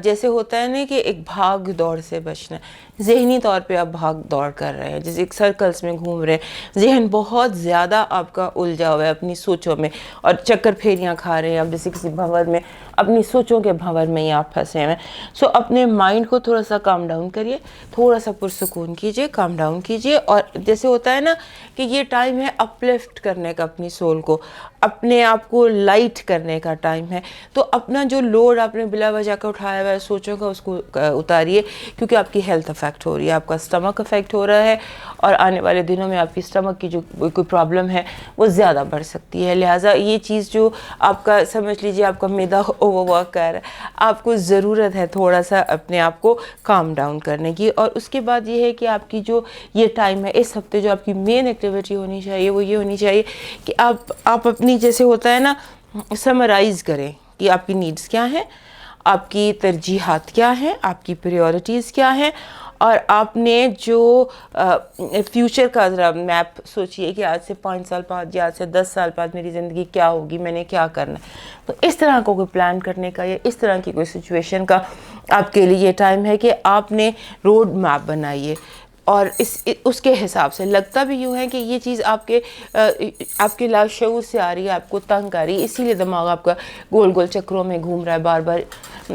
جیسے ہوتا ہے نا کہ ایک بھاگ دوڑ سے بچنا ہے. ذہنی طور پہ آپ بھاگ دوڑ کر رہے ہیں, جیسے ایک سرکلس میں گھوم رہے ہیں, ذہن بہت زیادہ آپ کا الجھا ہوا ہے اپنی سوچوں میں, اور چکر پھیریاں کھا رہے ہیں آپ جیسے کسی بھنور میں, اپنی سوچوں کے بھنور میں ہی آپ پھنسے ہیں. سو اپنے مائنڈ کو تھوڑا سا کام ڈاؤن کریے, تھوڑا سا پرسکون کیجیے, کام ڈاؤن کیجیے. اور جیسے ہوتا ہے نا کہ یہ ٹائم ہے اپ لفٹ کرنے کا اپنی سول کو, اپنے آپ کو لائٹ کرنے کا ٹائم ہے. تو اپنا جو لوڈ آپ نے بلا وجہ کا اٹھایا ہوا ہے سوچوں کا, اس کو اتاریے, کیونکہ آپ کی ہیلتھ افیکٹ ہو رہی ہے, آپ کا اسٹمک افیکٹ ہو رہا ہے, اور آنے والے دنوں میں آپ کی اسٹمک کی جو کوئی پرابلم ہے وہ زیادہ بڑھ سکتی ہے. لہٰذا یہ چیز جو آپ کا سمجھ لیجیے آپ کا معدہ اوور ورک کر رہا ہے, آپ کو ضرورت ہے تھوڑا سا اپنے آپ کو کام ڈاؤن کرنے کی. اور اس کے بعد یہ ہے کہ آپ کی جو یہ ٹائم ہے اس ہفتے جو آپ کی مین ایکٹیویٹی ہونی چاہیے وہ یہ ہونی چاہیے کہ آپ اپنی جیسے ہوتا ہے نا سمرائز کریں کہ آپ کی نیڈز کیا ہیں, آپ کی ترجیحات کیا ہیں, آپ کی پریورٹیز کیا ہیں, اور آپ نے جو فیوچر کا ذرا میپ سوچیے کہ آج سے 5 سال بعد یا آج سے 10 سال بعد میری زندگی کیا ہوگی, میں نے کیا کرنا ہے. تو اس طرح کو کوئی پلان کرنے کا یا اس طرح کی کوئی سچویشن کا آپ کے لیے یہ ٹائم ہے کہ آپ نے روڈ میپ بنائیے. اور اس کے حساب سے لگتا بھی یوں ہے کہ یہ چیز آپ کے لاشعور سے آ رہی ہے, آپ کو تنگ آ رہی ہے, اسی لیے دماغ آپ کا گول گول چکروں میں گھوم رہا ہے, بار بار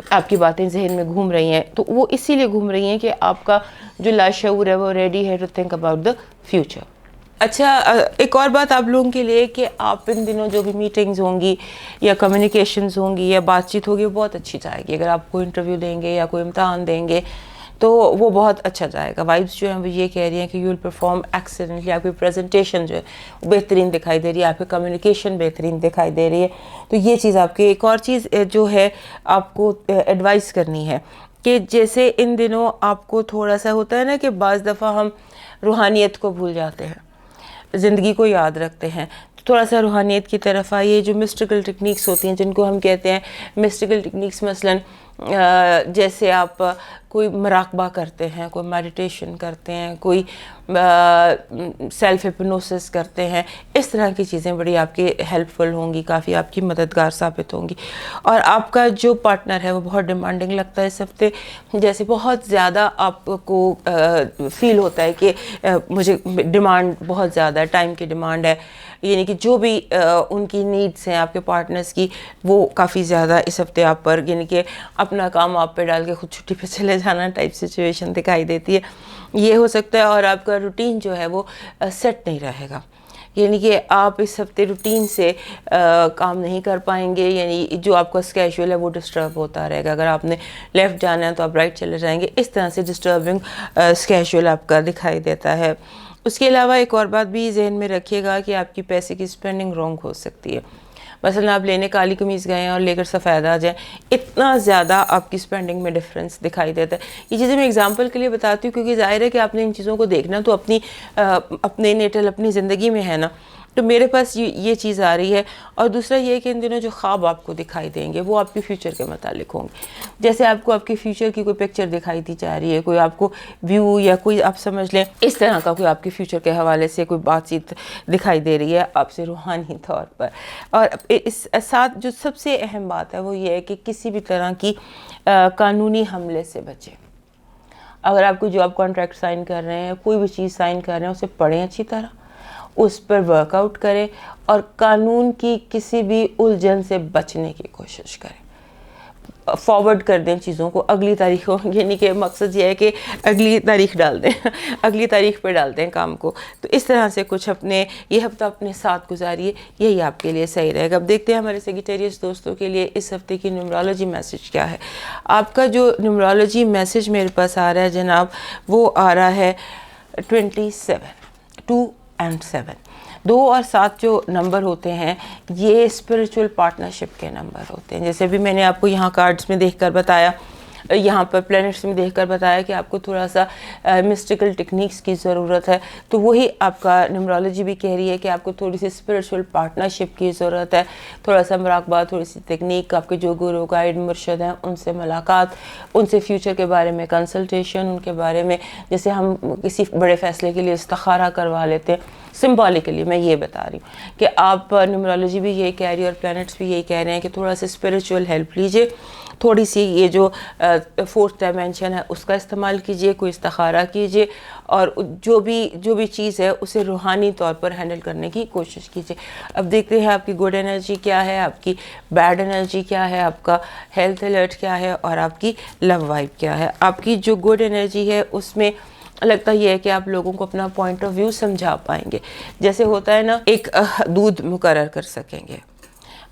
آپ کی باتیں ذہن میں گھوم رہی ہیں. تو وہ اسی لیے گھوم رہی ہیں کہ آپ کا جو لاشعور ہے وہ ریڈی ہے to think about the future. اچھا, ایک اور بات آپ لوگوں کے لیے کہ آپ ان دنوں جو بھی میٹنگز ہوں گی یا کمیونیکیشنز ہوں گی یا بات چیت ہوگی وہ بہت اچھی جائے گی. اگر آپ کو انٹرویو دیں گے یا کوئی امتحان دیں گے تو وہ بہت اچھا جائے گا. وائبس جو ہیں وہ یہ کہہ رہی ہیں کہ یو ول پرفارم ایکسیلنٹلی. آپ کی پریزنٹیشن جو ہے وہ بہترین دکھائی دے رہی ہے, آپ کی کمیونیکیشن بہترین دکھائی دے رہی ہے. تو یہ چیز آپ کی. ایک اور چیز جو ہے آپ کو ایڈوائز کرنی ہے کہ جیسے ان دنوں آپ کو تھوڑا سا ہوتا ہے نا کہ بعض دفعہ ہم روحانیت کو بھول جاتے ہیں, زندگی کو یاد رکھتے ہیں, تھوڑا سا روحانیت کی طرف آئیے. جو مسٹیکل ٹیکنیکس ہوتی ہیں جن کو ہم کہتے ہیں مسٹیکل ٹیکنیکس, مثلاً جیسے آپ کوئی مراقبہ کرتے ہیں, کوئی میڈیٹیشن کرتے ہیں, کوئی سیلف ہپنوسس کرتے ہیں, اس طرح کی چیزیں بڑی آپ کی ہیلپ فل ہوں گی, کافی آپ کی مددگار ثابت ہوں گی. اور آپ کا جو پارٹنر ہے وہ بہت ڈیمانڈنگ لگتا ہے اس ہفتے, جیسے بہت زیادہ آپ کو فیل ہوتا ہے کہ مجھے ڈیمانڈ بہت زیادہ ہے, ٹائم کی ڈیمانڈ ہے, یعنی کہ جو بھی ان کی نیڈس ہیں آپ کے پارٹنرز کی وہ کافی زیادہ اس ہفتے آپ پر, یعنی کہ اپنا کام آپ پہ ڈال کے خود چھٹی پہ چلے جانا ٹائپ سچویشن دکھائی دیتی ہے. یہ ہو سکتا ہے. اور آپ کا روٹین جو ہے وہ سیٹ نہیں رہے گا, یعنی کہ آپ اس ہفتے روٹین سے کام نہیں کر پائیں گے, یعنی جو آپ کا اسکیجول ہے وہ ڈسٹرب ہوتا رہے گا. اگر آپ نے لیفٹ جانا ہے تو آپ رائٹ چلے جائیں گے, اس طرح سے ڈسٹربنگ اسکیجول آپ کا دکھائی دیتا ہے. اس کے علاوہ ایک اور بات بھی ذہن میں رکھیے گا کہ آپ کی پیسے کی اسپینڈنگ رانگ ہو سکتی ہے. مثلا آپ لینے کالی قمیض گئے ہیں اور لے کر سفید آ جائیں, اتنا زیادہ آپ کی اسپینڈنگ میں ڈفرینس دکھائی دیتا ہے. یہ چیزیں میں اگزامپل کے لیے بتاتی ہوں کیونکہ ظاہر ہے کہ آپ نے ان چیزوں کو دیکھنا تو اپنے نیٹل اپنی زندگی میں ہے نا, تو میرے پاس یہ چیز آ رہی ہے. اور دوسرا یہ کہ ان دنوں جو خواب آپ کو دکھائی دیں گے وہ آپ کے فیوچر کے متعلق ہوں گے. جیسے آپ کو آپ کے فیوچر کی کوئی پکچر دکھائی دی جا رہی ہے, کوئی آپ کو ویو یا کوئی آپ سمجھ لیں اس طرح کا کوئی آپ کے فیوچر کے حوالے سے کوئی بات چیت دکھائی دے رہی ہے آپ سے روحانی طور پر. اور اس ساتھ جو سب سے اہم بات ہے وہ یہ ہے کہ کسی بھی طرح کی قانونی حملے سے بچیں. اگر آپ کوئی جاب کانٹریکٹ سائن کر رہے ہیں, کوئی بھی چیز سائن کر رہے ہیں, اسے پڑھیں اچھی طرح, اس پر ورک آؤٹ کریں اور قانون کی کسی بھی الجھن سے بچنے کی کوشش کریں. فارورڈ کر دیں چیزوں کو اگلی تاریخوں، یعنی کہ مقصد یہ ہے کہ اگلی تاریخ ڈال دیں اگلی تاریخ پہ ڈال دیں کام کو. تو اس طرح سے کچھ اپنے یہ ہفتہ اپنے ساتھ گزاریے، یہی آپ کے لیے صحیح رہے گا. اب دیکھتے ہیں ہمارے سیگیٹیریس دوستوں کے لیے اس ہفتے کی نیومرولوجی میسج کیا ہے. آپ کا جو نیومرولوجی میسج میرے پاس آ رہا ہے جناب، وہ آ رہا ہے 27، 2 and 7. 2 اور 7 جو نمبر ہوتے ہیں یہ اسپریچول پارٹنرشپ کے نمبر ہوتے ہیں. جیسے بھی میں نے آپ کو یہاں کارڈز میں دیکھ کر بتایا، یہاں پر پلینٹس میں دیکھ کر بتایا کہ آپ کو تھوڑا سا مسٹیکل ٹیکنیکس کی ضرورت ہے، تو وہی آپ کا نیومرولوجی بھی کہہ رہی ہے کہ آپ کو تھوڑی سی اسپریچول پارٹنرشپ کی ضرورت ہے. تھوڑا سا مراقبہ، تھوڑی سی تکنیک، آپ کے جو گرو گائیڈ مرشد ہیں ان سے ملاقات، ان سے فیوچر کے بارے میں کنسلٹیشن، ان کے بارے میں جیسے ہم کسی بڑے فیصلے کے لیے استخارہ کروا لیتے ہیں. سمبولکلی میں یہ بتا رہی ہوں کہ آپ نیومرولوجی بھی یہی کہہ رہی ہے اور پلینٹس بھی یہی کہہ رہے ہیں کہ تھوڑا سا اسپریچول ہیلپ لیجئے، تھوڑی سی یہ جو 4th ڈائمینشن ہے اس کا استعمال کیجئے، کوئی استخارہ کیجئے، اور جو بھی چیز ہے اسے روحانی طور پر ہینڈل کرنے کی کوشش کیجئے. اب دیکھتے ہیں آپ کی گڈ انرجی کیا ہے، آپ کی بیڈ انرجی کیا ہے، آپ کا ہیلتھ الرٹ کیا ہے، اور آپ کی لو وائب کیا ہے. آپ کی جو گڈ انرجی ہے اس میں لگتا یہ ہے کہ آپ لوگوں کو اپنا پوائنٹ آف ویو سمجھا پائیں گے. جیسے ہوتا ہے نا، ایک حدود مقرر کر سکیں گے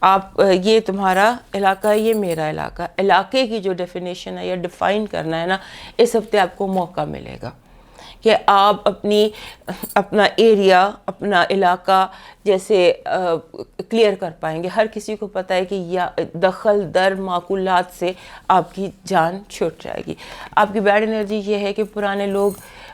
آپ، یہ تمہارا علاقہ ہے، یہ میرا علاقہ. علاقے کی جو ڈیفینیشن ہے یا ڈیفائن کرنا ہے نا، اس ہفتے آپ کو موقع ملے گا کہ آپ اپنا ایریا، اپنا علاقہ جیسے کلیئر کر پائیں گے. ہر کسی کو پتہ ہے کہ دخل در معقولات سے آپ کی جان چھوٹ جائے گی. آپ کی بیڈ انرجی یہ ہے کہ پرانے لوگ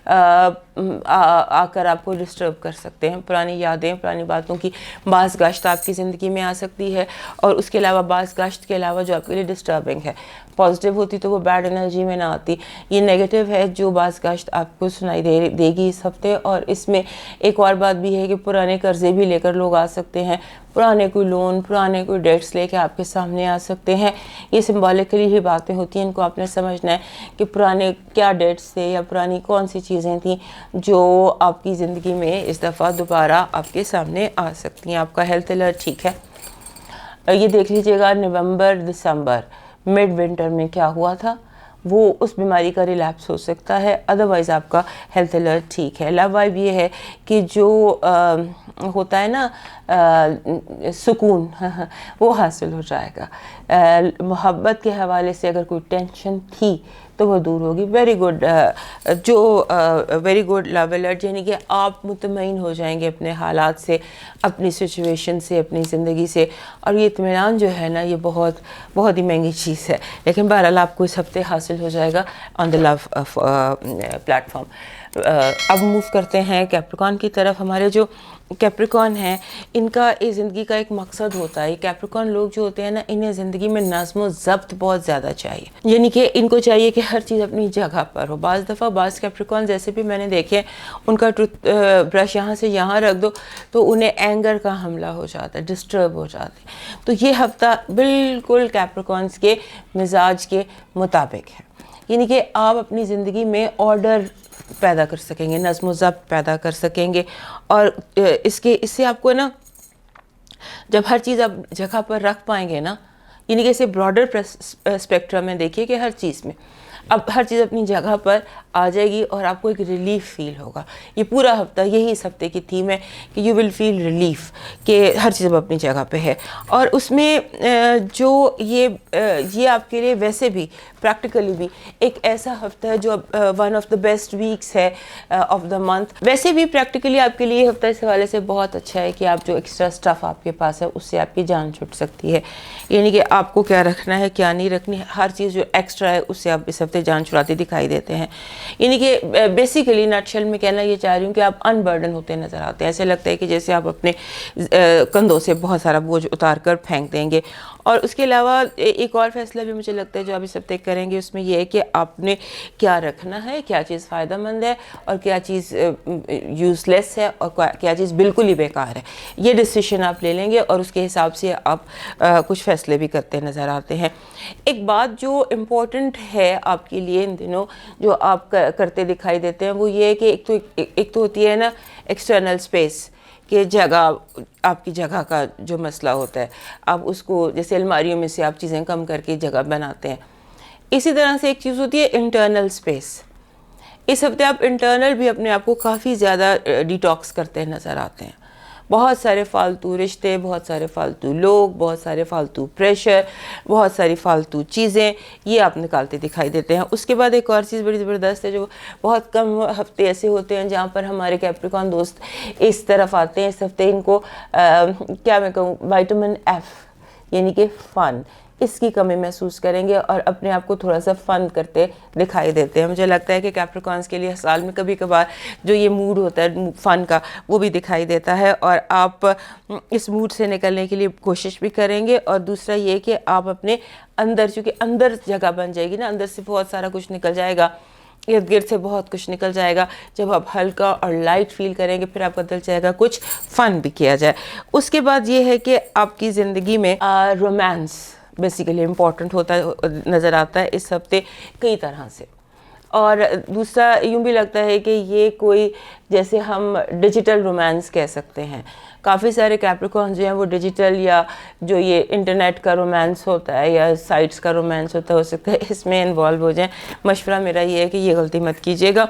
آ کر آپ کو ڈسٹرب کر سکتے ہیں. پرانی یادیں، پرانی باتوں کی باز گشت آپ کی زندگی میں آ سکتی ہے، اور اس کے علاوہ باز گشت کے علاوہ جو آپ کے لیے ڈسٹربنگ ہے. پازیٹیو ہوتی تو وہ بیڈ انرجی میں نہ آتی، یہ نیگیٹو ہے جو باز گشت آپ کو سنائی دے گی اس ہفتے. اور اس میں ایک اور بات بھی ہے کہ پرانے قرضے بھی لے کر لوگ آ سکتے ہیں، پرانے کوئی لون، پرانے کوئی ڈیٹس لے کے آپ کے سامنے آ سکتے ہیں. یہ سمبولکلی ہی باتیں ہوتی ہیں، ان کو آپ نے سمجھنا ہے کہ پرانے کیا ڈیٹس تھے یا پرانی کون سی چیزیں تھیں جو آپ کی زندگی میں اس دفعہ دوبارہ آپ کے سامنے آ سکتی ہیں. آپ کا ہیلتھ الرٹ ٹھیک ہے. یہ دیکھ لیجئے گا نومبر دسمبر مڈ ونٹر میں کیا ہوا تھا، وہ اس بیماری کا ریلیپس ہو سکتا ہے. ادروائز آپ کا ہیلتھ الرٹ ٹھیک ہے. لو وائب یہ ہے کہ جو ہوتا ہے نا سکون وہ حاصل ہو جائے گا. محبت کے حوالے سے اگر کوئی ٹینشن تھی تو وہ دور ہوگی. ویری گڈ، ویری گڈ لو الرٹ، یعنی کہ آپ مطمئن ہو جائیں گے اپنے حالات سے، اپنی سچویشن سے، اپنی زندگی سے. اور یہ اطمینان جو ہے نا، یہ بہت بہت ہی مہنگی چیز ہے، لیکن بہرحال آپ کو اس ہفتے حاصل ہو جائے گا آن دا لو پلیٹ فارم. اب موو کرتے ہیں کیپریکان کی طرف. ہمارے جو کیپریکان ہیں ان کا اس زندگی کا ایک مقصد ہوتا ہے. کیپریکان لوگ جو ہوتے ہیں نا، انہیں زندگی میں نظم و ضبط بہت زیادہ چاہیے، یعنی کہ ان کو چاہیے کہ ہر چیز اپنی جگہ پر ہو. بعض دفعہ بعض کیپریکان جیسے بھی میں نے دیکھے، ان کا ٹوتھ برش یہاں سے یہاں رکھ دو تو انہیں اینگر کا حملہ ہو جاتا ہے، ڈسٹرب ہو جاتے ہیں. تو یہ ہفتہ بالکل کیپریکانس کے مزاج کے مطابق ہے، یعنی کہ آپ اپنی زندگی میں آرڈر پیدا کر سکیں گے، نظم و ضبط پیدا کر سکیں گے. اور اس سے آپ کو نا، جب ہر چیز آپ جگہ پر رکھ پائیں گے نا، یعنی کہ اسے براڈر اسپیکٹرم میں دیکھیے کہ ہر چیز میں اب ہر چیز اپنی جگہ پر آ جائے گی اور آپ کو ایک ریلیف فیل ہوگا. یہ پورا ہفتہ یہی اس ہفتے کی تھیم ہے کہ یو ول فیل ریلیف، کہ ہر چیز اب اپنی جگہ پہ ہے. اور اس میں جو یہ آپ کے لیے ویسے بھی پریکٹیکلی بھی ایک ایسا ہفتہ ہے جو ون آف دا بیسٹ ویکس ہے آف دا منتھ. ویسے بھی پریکٹیکلی آپ کے لیے یہ ہفتہ اس حوالے سے بہت اچھا ہے کہ آپ جو ایکسٹرا اسٹف آپ کے پاس ہے اس سے آپ کی جان چھوٹ سکتی ہے. یعنی کہ آپ کو کیا رکھنا ہے کیا نہیں رکھنی، ہر چیز جو ایکسٹرا ہے اس سے آپ اس ہفتے جان چھڑاتے دکھائی دیتے ہیں. یعنی کہ بیسیکلی نٹ شیل میں کہنا یہ چاہ رہی ہوں کہ آپ انبرڈن ہوتے نظر آتے ہیں. ایسے لگتا ہے کہ جیسے آپ اپنے کندھوں سے بہت سارا بوجھ اتار کر پھینک دیں گے. اور اس کے علاوہ ایک اور فیصلہ بھی مجھے لگتا ہے جو آپ اس ہفتے کریں گے، اس میں یہ ہے کہ آپ نے کیا رکھنا ہے، کیا چیز فائدہ مند ہے اور کیا چیز یوز لیس ہے اور کیا چیز بالکل ہی بیکار ہے. یہ ڈیسیشن آپ لے لیں گے اور اس کے حساب سے آپ کچھ فیصلے بھی کرتے نظر آتے ہیں. ایک بات جو امپورٹنٹ ہے آپ کے لیے ان دنوں جو آپ کرتے دکھائی دیتے ہیں وہ یہ ہے کہ ایک تو ہوتی ہے نا ایکسٹرنل اسپیس، کہ جگہ، آپ کی جگہ کا جو مسئلہ ہوتا ہے، آپ اس کو جیسے الماریوں میں سے آپ چیزیں کم کر کے جگہ بناتے ہیں. اسی طرح سے ایک چیز ہوتی ہے انٹرنل سپیس. اس ہفتے آپ انٹرنل بھی اپنے آپ کو کافی زیادہ ڈیٹاکس کرتے نظر آتے ہیں. بہت سارے فالتو رشتے، بہت سارے فالتو لوگ، بہت سارے فالتو پریشر، بہت ساری فالتو چیزیں یہ آپ نکالتے دکھائی دیتے ہیں. اس کے بعد ایک اور چیز بڑی زبردست ہے، جو بہت کم ہفتے ایسے ہوتے ہیں جہاں پر ہمارے کیپریکان دوست اس طرف آتے ہیں. اس ہفتے ان کو کیا میں کہوں، وائٹامن ایف یعنی کہ فن، اس کی کمی محسوس کریں گے اور اپنے آپ کو تھوڑا سا فن کرتے دکھائی دیتے ہیں. مجھے لگتا ہے کہ کیپریکانس کے لیے سال میں کبھی کبھار جو یہ موڈ ہوتا ہے فن کا، وہ بھی دکھائی دیتا ہے اور آپ اس موڈ سے نکلنے کے لیے کوشش بھی کریں گے. اور دوسرا یہ کہ آپ اپنے اندر، چونکہ اندر جگہ بن جائے گی نا، اندر سے بہت سارا کچھ نکل جائے گا، ارد گرد سے بہت کچھ نکل جائے گا. جب آپ ہلکا اور لائٹ فیل کریں گے پھر آپ کا دل چاہے گا کچھ فن بھی کیا جائے. اس کے بعد یہ ہے کہ آپ کی زندگی میں رومانس بیسیکلی امپورٹنٹ ہوتا نظر آتا ہے اس ہفتے کئی طرح سے. اور دوسرا یوں بھی لگتا ہے کہ یہ کوئی جیسے ہم ڈیجیٹل رومانس کہہ سکتے ہیں. کافی سارے کیپریکانس جو ہیں وہ ڈیجیٹل یا جو یہ انٹرنیٹ کا رومانس ہوتا ہے یا سائٹس کا رومانس ہوتا ہے، ہو سکتا ہے اس میں انوالو ہو جائیں. مشورہ میرا یہ ہے کہ یہ غلطی مت کیجیے گا،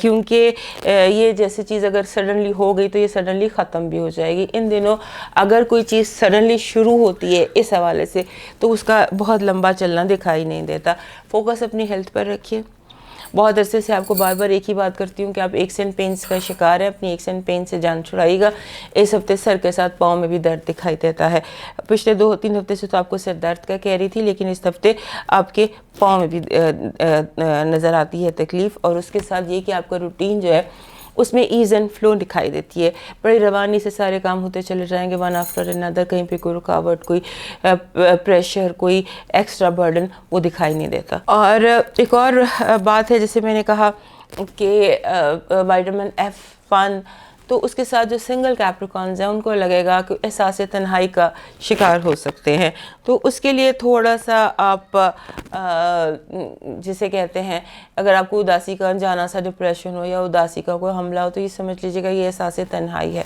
کیونکہ یہ جیسے چیز اگر سڈنلی ہو گئی تو یہ سڈنلی ختم بھی ہو جائے گی. ان دنوں اگر کوئی چیز سڈنلی شروع ہوتی ہے اس حوالے سے تو اس کا بہت لمبا چلنا دکھائی نہیں دیتا. فوکس اپنی ہیلتھ پر رکھیے. بہت عرصے سے آپ کو بار بار ایک ہی بات کرتی ہوں کہ آپ ایکس اینڈ پینس کا شکار ہیں. اپنی ایکس اینڈ پین سے جان چھڑائیے گا. اس ہفتے سر کے ساتھ پاؤں میں بھی درد دکھائی دیتا ہے. پچھلے 2-3 ہفتے سے تو آپ کو سر درد کا کہہ رہی تھی، لیکن اس ہفتے آپ کے پاؤں میں بھی نظر آتی ہے تکلیف. اور اس کے ساتھ یہ کہ آپ کا روٹین جو ہے اس میں ایز اینڈ فلو دکھائی دیتی ہے. بڑی روانی سے سارے کام ہوتے چلے جائیں گے ون آفٹر انادر. کہیں پہ کوئی رکاوٹ، کوئی پریشر، کوئی ایکسٹرا برڈن وہ دکھائی نہیں دیتا. اور ایک اور بات ہے، جیسے میں نے کہا کہ وائٹامن ایف فن، تو اس کے ساتھ جو سنگل کیپریکانز ہیں ان کو لگے گا کہ احساس تنہائی کا شکار ہو سکتے ہیں. تو اس کے لیے تھوڑا سا آپ جسے کہتے ہیں، اگر آپ کو اداسی کا انجانا سا ڈپریشن ہو یا اداسی کا کوئی حملہ ہو تو یہ سمجھ لیجیے گا یہ احساس تنہائی ہے.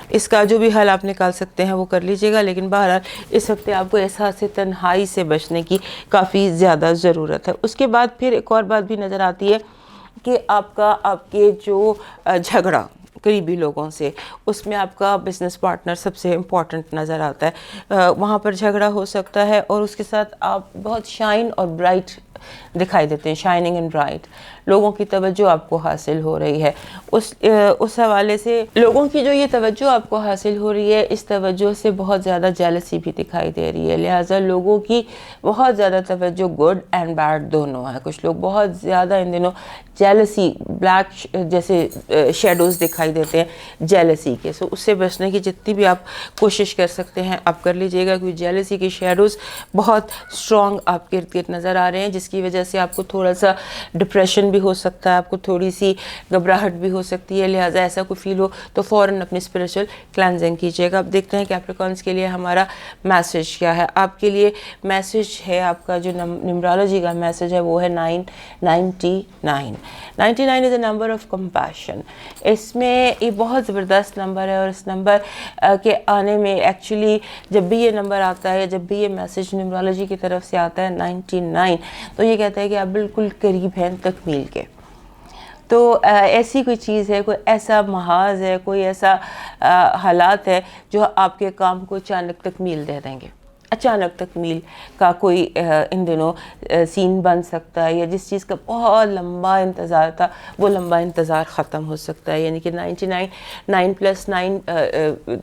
اس کا جو بھی حل آپ نکال سکتے ہیں وہ کر لیجیے گا. لیکن بہرحال اس ہفتے آپ کو احساس تنہائی سے بچنے کی کافی زیادہ ضرورت ہے. اس کے بعد پھر ایک اور بات بھی نظر آتی ہے کہ آپ کے جو جھگڑا قریبی لوگوں سے، اس میں آپ کا بزنس پارٹنر سب سے امپورٹنٹ نظر آتا ہے. وہاں پر جھگڑا ہو سکتا ہے اور اس کے ساتھ آپ بہت شائن اور برائٹ دکھائی دیتے ہیں. شائننگ اینڈ برائٹ، لوگوں کی توجہ آپ کو حاصل ہو رہی ہے. اس حوالے سے لوگوں کی جو یہ توجہ آپ کو حاصل ہو رہی ہے، اس توجہ سے بہت زیادہ جیلسی بھی دکھائی دے رہی ہے. لہٰذا لوگوں کی بہت زیادہ توجہ گڈ اینڈ بیڈ دونوں ہے. کچھ لوگ بہت زیادہ ان دنوں جیلسی، بلیک جیسے شیڈوز دکھائی دیتے ہیں جیلسی کے. سو اس سے بچنے کی جتنی بھی آپ کوشش کر سکتے ہیں آپ کر لیجئے گا، کیونکہ جیلسی کی شیڈوز بہت اسٹرانگ آپ کے ارد گرد نظر آ رہے ہیں، جس کی وجہ سے آپ کو تھوڑا سا ڈپریشن بھی ہو سکتا ہے، آپ کو تھوڑی سی گھبراہٹ بھی ہو سکتی ہے. لہٰذا ایسا کوئی فیل ہو تو فوراً اپنی اسپریچول کلینزنگ کیجیے گا. اب دیکھتے ہیں کیپریکانس کے لیے ہمارا میسج کیا ہے. آپ کے لیے میسج ہے، آپ کا جو نیمرالوجی کا میسج ہے وہ ہے 999. 99 از اے نمبر آف کمپیشن. اس میں یہ بہت زبردست نمبر ہے اور اس نمبر کے آنے میں ایکچولی جب بھی یہ نمبر آتا ہے، جب بھی یہ میسج نیمرالوجی کی طرف سے آتا ہے 99، تو یہ کہتا ہے کہ آپ بالکل قریب ہیں تکمیل کے. تو ایسی کوئی چیز ہے، کوئی ایسا محاذ ہے، کوئی ایسا حالات ہے جو آپ کے کام کو اچانک تکمیل دے دیں گے. اچانک تکمیل کا کوئی ان دنوں سین بن سکتا ہے، یا جس چیز کا بہت لمبا انتظار تھا وہ لمبا انتظار ختم ہو سکتا ہے. یعنی کہ 99، 9+9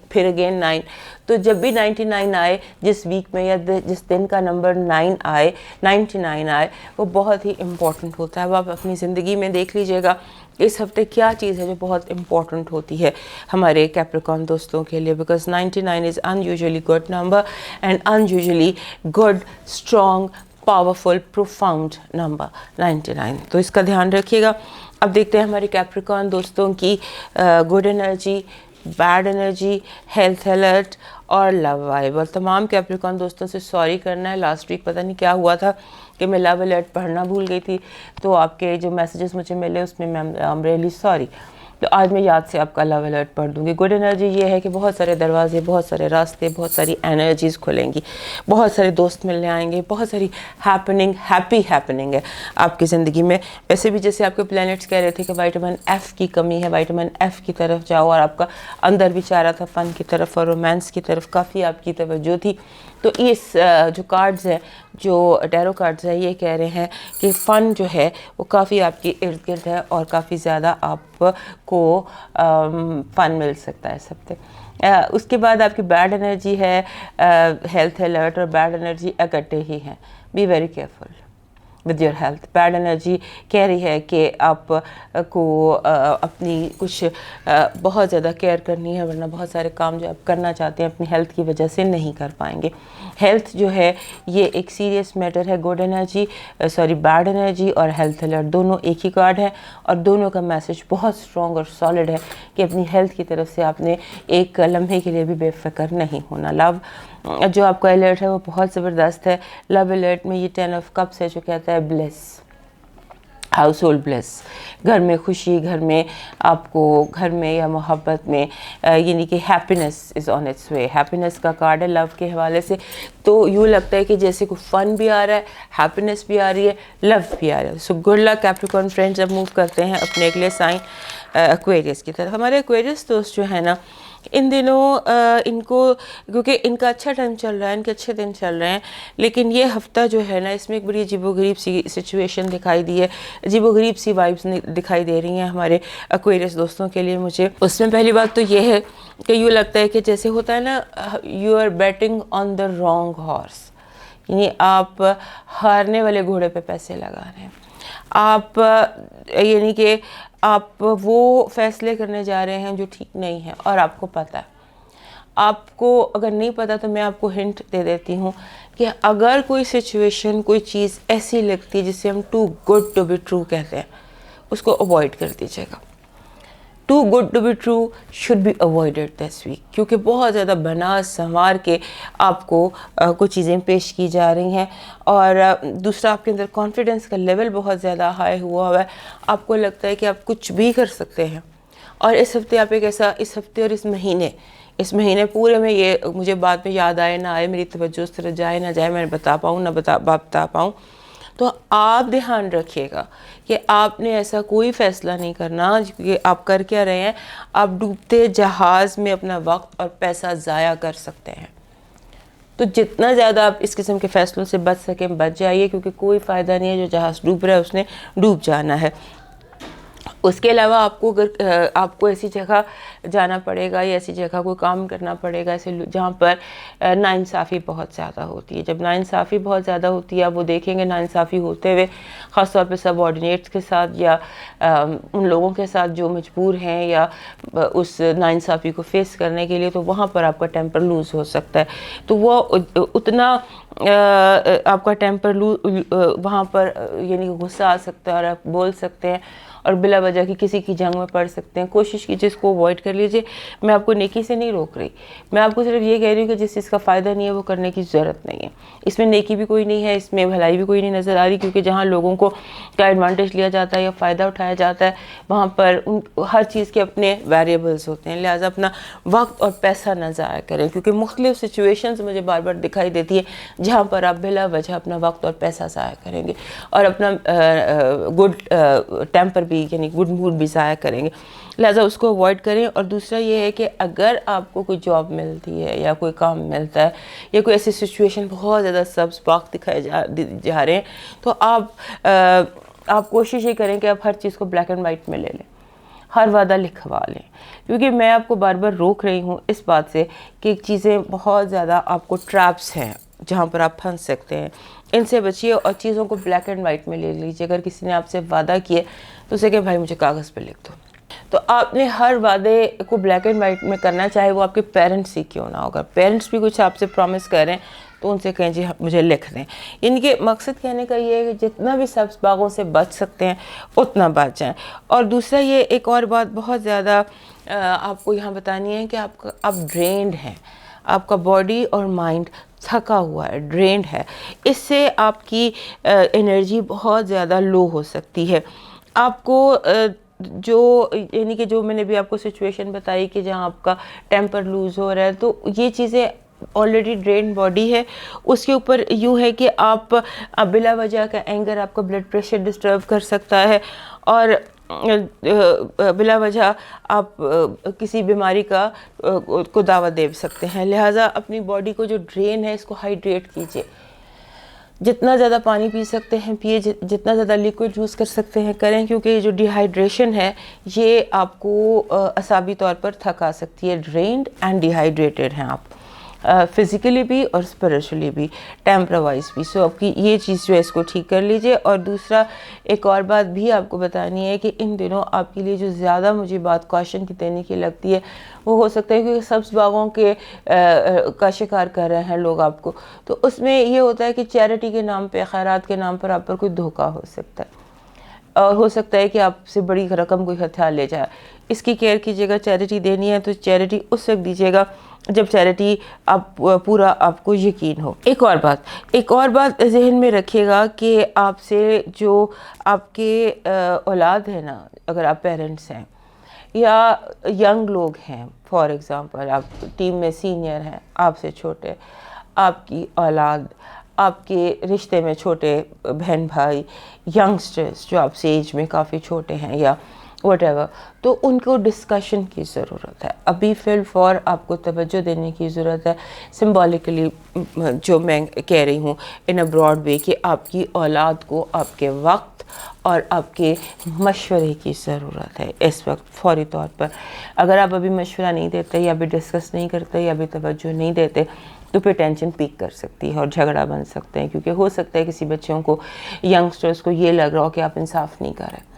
پھر اگین 9. تو جب بھی 99 آئے، جس ویک میں یا جس دن کا نمبر 9 آئے، 99 آئے، وہ بہت ہی امپورٹنٹ ہوتا ہے. اب آپ اپنی زندگی میں دیکھ لیجئے گا اس ہفتے کیا چیز ہے جو بہت امپورٹنٹ ہوتی ہے ہمارے کیپریکان دوستوں کے لیے. Because 99 is unusually good number and unusually good, strong, powerful, profound number 99. تو اس کا دھیان رکھیے گا. اب دیکھتے ہیں ہمارے کیپریکان دوستوں کی good energy, bad energy, health alert اور لو وائب. اور تمام کیپریکان دوستوں سے سوری کرنا ہے. لاسٹ ویک پتہ نہیں کیا ہوا تھا کہ میں لو الرٹ پڑھنا بھول گئی تھی، تو آپ کے جو میسیجز مجھے ملے اس میں آئی ایم ریئلی سوری. تو آج میں یاد سے آپ کا لو الرٹ پڑھ دوں گی. گڈ انرجی یہ ہے کہ بہت سارے دروازے، بہت سارے راستے، بہت ساری انرجیز کھلیں گی، بہت سارے دوست ملنے آئیں گے، بہت ساری ہیپی ہیپننگ ہے آپ کی زندگی میں. ویسے بھی جیسے آپ کے پلینٹس کہہ رہے تھے کہ وائٹامن ایف کی کمی ہے، وائٹامن ایف کی طرف جاؤ، اور آپ کا اندر بھی چاہ رہا تھا فن کی طرف اور رومانس کی طرف کافی آپ کی توجہ تھی. تو اس جو کارڈز ہیں، جو ٹیرو کارڈز ہیں، یہ کہہ رہے ہیں کہ فن جو ہے وہ کافی آپ کے ارد گرد ہے اور کافی زیادہ آپ کو فن مل سکتا ہے اس ہفتے. اس کے بعد آپ کی بیڈ انرجی ہے ہیلتھ الرٹ، اور بیڈ انرجی اکٹھے ہی ہیں. Be very careful with your health. Bad energy کہہ رہی ہے کہ آپ کو اپنی کچھ بہت زیادہ کیئر کرنی ہے، ورنہ بہت سارے کام جو آپ کرنا چاہتے ہیں اپنی ہیلتھ کی وجہ سے نہیں کر پائیں گے. ہیلتھ جو ہے یہ ایک سیریس میٹر ہے. گڈ انرجی بیڈ انرجی اور ہیلتھ الرٹ دونوں ایک ہی کارڈ ہیں، اور دونوں کا میسج بہت اسٹرانگ اور سالڈ ہے کہ اپنی ہیلتھ کی طرف سے آپ نے ایک لمحے کے لیے بھی بے فکر نہیں ہونا. لو جو آپ کا الرٹ ہے وہ بہت زبردست ہے. لو الرٹ میں یہ 10 آف کپس ہے جو کہتا ہے بلیس، ہاؤس ہولڈ بلیس. گھر میں خوشی، گھر میں آپ کو گھر میں یا محبت میں یعنی کہ happiness is on its way. Happiness کا کارڈ ہے لو کے حوالے سے. تو یوں لگتا ہے کہ جیسے کوئی فن بھی آ رہا ہے، ہیپینس بھی آ رہی ہے، لو بھی آ رہا ہے. So good luck Capricorn friends. اب موو کرتے ہیں اپنے اگلے سائن ایکویریس کی طرف. ہمارے ایکویریس دوست جو ہے نا، ان دنوں ان کو کیونکہ ان کا اچھا ٹائم چل رہا ہے، ان کے اچھے دن چل رہے ہیں، لیکن یہ ہفتہ جو ہے نا اس میں ایک بڑی عجیب و غریب سی سچویشن دکھائی دی ہے، عجیب و غریب سی وائبس دکھائی دے رہی ہیں ہمارے ایکویریس دوستوں کے لیے مجھے. اس میں پہلی بات تو یہ ہے کہ یوں لگتا ہے کہ جیسے ہوتا ہے نا، you are betting on the wrong horse, یعنی آپ ہارنے والے گھوڑے پہ پیسے لگا رہے ہیں. آپ یعنی کہ آپ وہ فیصلے کرنے جا رہے ہیں جو ٹھیک نہیں ہیں، اور آپ کو پتہ ہے. آپ کو اگر نہیں پتہ تو میں آپ کو ہنٹ دے دیتی ہوں کہ اگر کوئی سچویشن، کوئی چیز ایسی لگتی ہے جسے ہم too good to be true کہتے ہیں، اس کو اوائڈ کر دیجیے گا. Too good to be true should be avoided this week, کیونکہ بہت زیادہ بنا سنوار کے آپ کو کچھ چیزیں پیش کی جا رہی ہیں. اور دوسرا، آپ کے اندر کانفیڈنس کا لیول بہت زیادہ ہائی ہوا ہے. آپ کو لگتا ہے کہ آپ کچھ بھی کر سکتے ہیں. اور اس ہفتے آپ ایک ایسا، اس ہفتے اور اس مہینے پورے میں یہ مجھے بعد میں یاد آئے نہ آئے، میری توجہ اس طرح جائے نہ جائے، میں بتا پاؤں نہ بتا پاؤں، تو آپ دھیان رکھیے گا کہ آپ نے ایسا کوئی فیصلہ نہیں کرنا. کیونکہ آپ کر کیا رہے ہیں، آپ ڈوبتے جہاز میں اپنا وقت اور پیسہ ضائع کر سکتے ہیں. تو جتنا زیادہ آپ اس قسم کے فیصلوں سے بچ سکیں بچ جائیے، کیونکہ کوئی فائدہ نہیں ہے. جو جہاز ڈوب رہا ہے اس نے ڈوب جانا ہے. اس کے علاوہ آپ کو ایسی جگہ جانا پڑے گا، یا ایسی جگہ کوئی کام کرنا پڑے گا ایسے جہاں پر ناانصافی بہت زیادہ ہوتی ہے. جب ناانصافی بہت زیادہ ہوتی ہے، آپ وہ دیکھیں گے ناانصافی ہوتے ہوئے، خاص طور پہ سب آرڈینیٹس کے ساتھ، یا ان لوگوں کے ساتھ جو مجبور ہیں یا اس ناانصافی کو فیس کرنے کے لیے، تو وہاں پر آپ کا ٹیمپر لوز ہو سکتا ہے. تو وہ اتنا آپ کا ٹیمپر وہاں پر یعنی کہ غصہ آ سکتا ہے، اور آپ بول سکتے ہیں اور بلا وجہ کی کسی کی جنگ میں پڑ سکتے ہیں. کوشش کیجیے اس کو اوائڈ کر لیجیے. میں آپ کو نیکی سے نہیں روک رہی، میں آپ کو صرف یہ کہہ رہی ہوں کہ جس چیز کا فائدہ نہیں ہے وہ کرنے کی ضرورت نہیں ہے. اس میں نیکی بھی کوئی نہیں ہے، اس میں بھلائی بھی کوئی نہیں نظر آ رہی، کیونکہ جہاں لوگوں کو کا ایڈوانٹیج لیا جاتا ہے یا فائدہ اٹھایا جاتا ہے، وہاں پر ہر چیز کے اپنے ویریبلز ہوتے ہیں. لہٰذا اپنا وقت اور پیسہ نہ ضائع کریں، کیونکہ مختلف سچویشنز مجھے بار بار دکھائی دیتی ہے جہاں پر آپ بلا وجہ اپنا وقت اور پیسہ ضائع کریں گے، اور اپنا گڈ ٹیمپر بھی یعنی گڈ موڈ بھی ضائع کریں گے. لہٰذا اس کو اوائڈ کریں. اور دوسرا یہ ہے کہ اگر آپ کو کوئی جاب ملتی ہے یا کوئی کام ملتا ہے یا کوئی ایسی سچویشن بہت زیادہ سبز باغ دکھائے جا رہے ہیں، تو آپ کوشش یہ کریں کہ آپ ہر چیز کو بلیک اینڈ وائٹ میں لے لیں، ہر وعدہ لکھوا لیں. کیونکہ میں آپ کو بار بار روک رہی ہوں اس بات سے کہ چیزیں بہت زیادہ آپ کو ٹریپس ہیں جہاں پر آپ پھنس سکتے ہیں. ان سے بچیے اور چیزوں کو بلیک اینڈ وائٹ میں لے لیجیے. اگر کسی نے آپ سے وعدہ کیے تو اسے کہ بھائی مجھے کاغذ پہ لکھ دو. تو آپ نے ہر وعدے کو بلیک اینڈ وائٹ میں کرنا، چاہے وہ آپ کے پیرنٹس ہی کیوں نہ ہوگا. پیرنٹس بھی کچھ آپ سے پرومس کر رہے ہیں تو ان سے کہیں جی مجھے لکھ دیں. ان کے مقصد کہنے کا یہ ہے کہ جتنا بھی سبز باغوں سے بچ سکتے ہیں اتنا بچ جائیں. اور دوسرا یہ ایک اور بات بہت زیادہ آپ کو یہاں بتانی ہے کہ آپ ڈرینڈ ہیں، آپ کا باڈی اور مائنڈ تھکا ہوا ہے، ڈرینڈ ہے. اس سے آپ کی انرجی بہت زیادہ لو ہو سکتی ہے. آپ کو جو یعنی کہ جو میں نے بھی آپ کو سچویشن بتائی کہ جہاں آپ کا ٹیمپر لوز ہو رہا ہے، تو یہ چیزیں آلریڈی ڈرین باڈی ہے، اس کے اوپر یوں ہے کہ آپ بلا وجہ کا اینگر آپ کا بلڈ پریشر ڈسٹرب کر سکتا ہے، اور بلا وجہ آپ کسی بیماری کو دعوت دے سکتے ہیں. لہٰذا اپنی باڈی کو جو ڈرین ہے اس کو ہائیڈریٹ کیجیے، جتنا زیادہ پانی پی سکتے ہیں پیے، جتنا زیادہ لیکوڈ یوز کر سکتے ہیں کریں، کیونکہ یہ جو ڈی ہائیڈریشن ہے یہ آپ کو اعصابی طور پر تھکا سکتی ہے. ڈرینڈ اینڈ ڈی ہائیڈریٹڈ ہیں آپ، فزیکلی بھی اور اسپریچولی بھی، ٹیمپر وائز بھی. سو آپ کی یہ چیز جو ہے اس کو ٹھیک کر لیجئے. اور دوسرا ایک اور بات بھی آپ کو بتانی ہے کہ ان دنوں آپ کے لیے جو زیادہ مجھے بات کوشن کی دینے کی لگتی ہے وہ ہو سکتا ہے کہ سبز باغوں کا شکار کر رہے ہیں لوگ آپ کو، تو اس میں یہ ہوتا ہے کہ چیریٹی کے نام پہ، خیرات کے نام پر آپ پر کوئی دھوکہ ہو سکتا ہے، اور ہو سکتا ہے کہ آپ سے بڑی رقم کوئی ہتھیار لے جائے. اس کی کیئر کیجیے گا. چیریٹی دینی ہے تو چیریٹی اس وقت دیجیے گا جب چیریٹی پورا آپ کو یقین ہو. ایک اور بات ذہن میں رکھیے گا کہ آپ سے جو آپ کے اولاد ہے نا، اگر آپ پیرنٹس ہیں یا ینگ لوگ ہیں، فار ایگزامپل آپ ٹیم میں سینئر ہیں، آپ سے چھوٹے، آپ کی اولاد، آپ کے رشتے میں چھوٹے بہن بھائی، ینگسٹرز جو آپ سے ایج میں کافی چھوٹے ہیں یا وٹ ایور، تو ان کو ڈسکشن کی ضرورت ہے. ابھی فی الفور آپ کو توجہ دینے کی ضرورت ہے. سمبولیکلی جو میں کہہ رہی ہوں ان اے براڈ وے کہ آپ کی اولاد کو آپ کے وقت اور آپ کے مشورے کی ضرورت ہے اس وقت فوری طور پر. اگر آپ ابھی مشورہ نہیں دیتے یا ابھی ڈسکس نہیں کرتے یا ابھی توجہ نہیں دیتے تو پھر ٹینشن پیک کر سکتی ہے اور جھگڑا بن سکتے ہیں، کیونکہ ہو سکتا ہے کسی بچوں کو، ینگسٹرز کو یہ لگ رہا ہو کہ آپ انصاف نہیں کر رہے،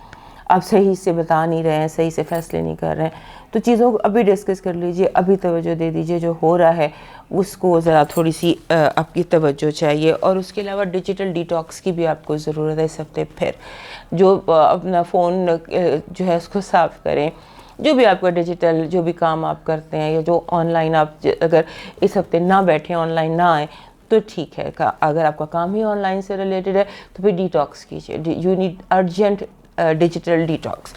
آپ صحیح سے بتا نہیں رہے ہیں، صحیح سے فیصلے نہیں کر رہے ہیں. تو چیزوں کو ابھی ڈسکس کر لیجئے، ابھی توجہ دے دیجئے. جو ہو رہا ہے اس کو ذرا تھوڑی سی آپ کی توجہ چاہیے. اور اس کے علاوہ ڈیجیٹل ڈیٹاکس کی بھی آپ کو ضرورت ہے اس ہفتے. پھر جو اپنا فون جو ہے اس کو صاف کریں. جو بھی آپ کا ڈیجیٹل جو بھی کام آپ کرتے ہیں یا جو آن لائن آپ اگر اس ہفتے نہ بیٹھیں، آن لائن نہ آئیں تو ٹھیک ہے. اگر آپ کا کام ہی آن لائن سے ریلیٹڈ ہے تو پھر ڈیٹاکس کیجیے. You need urgent digital detox.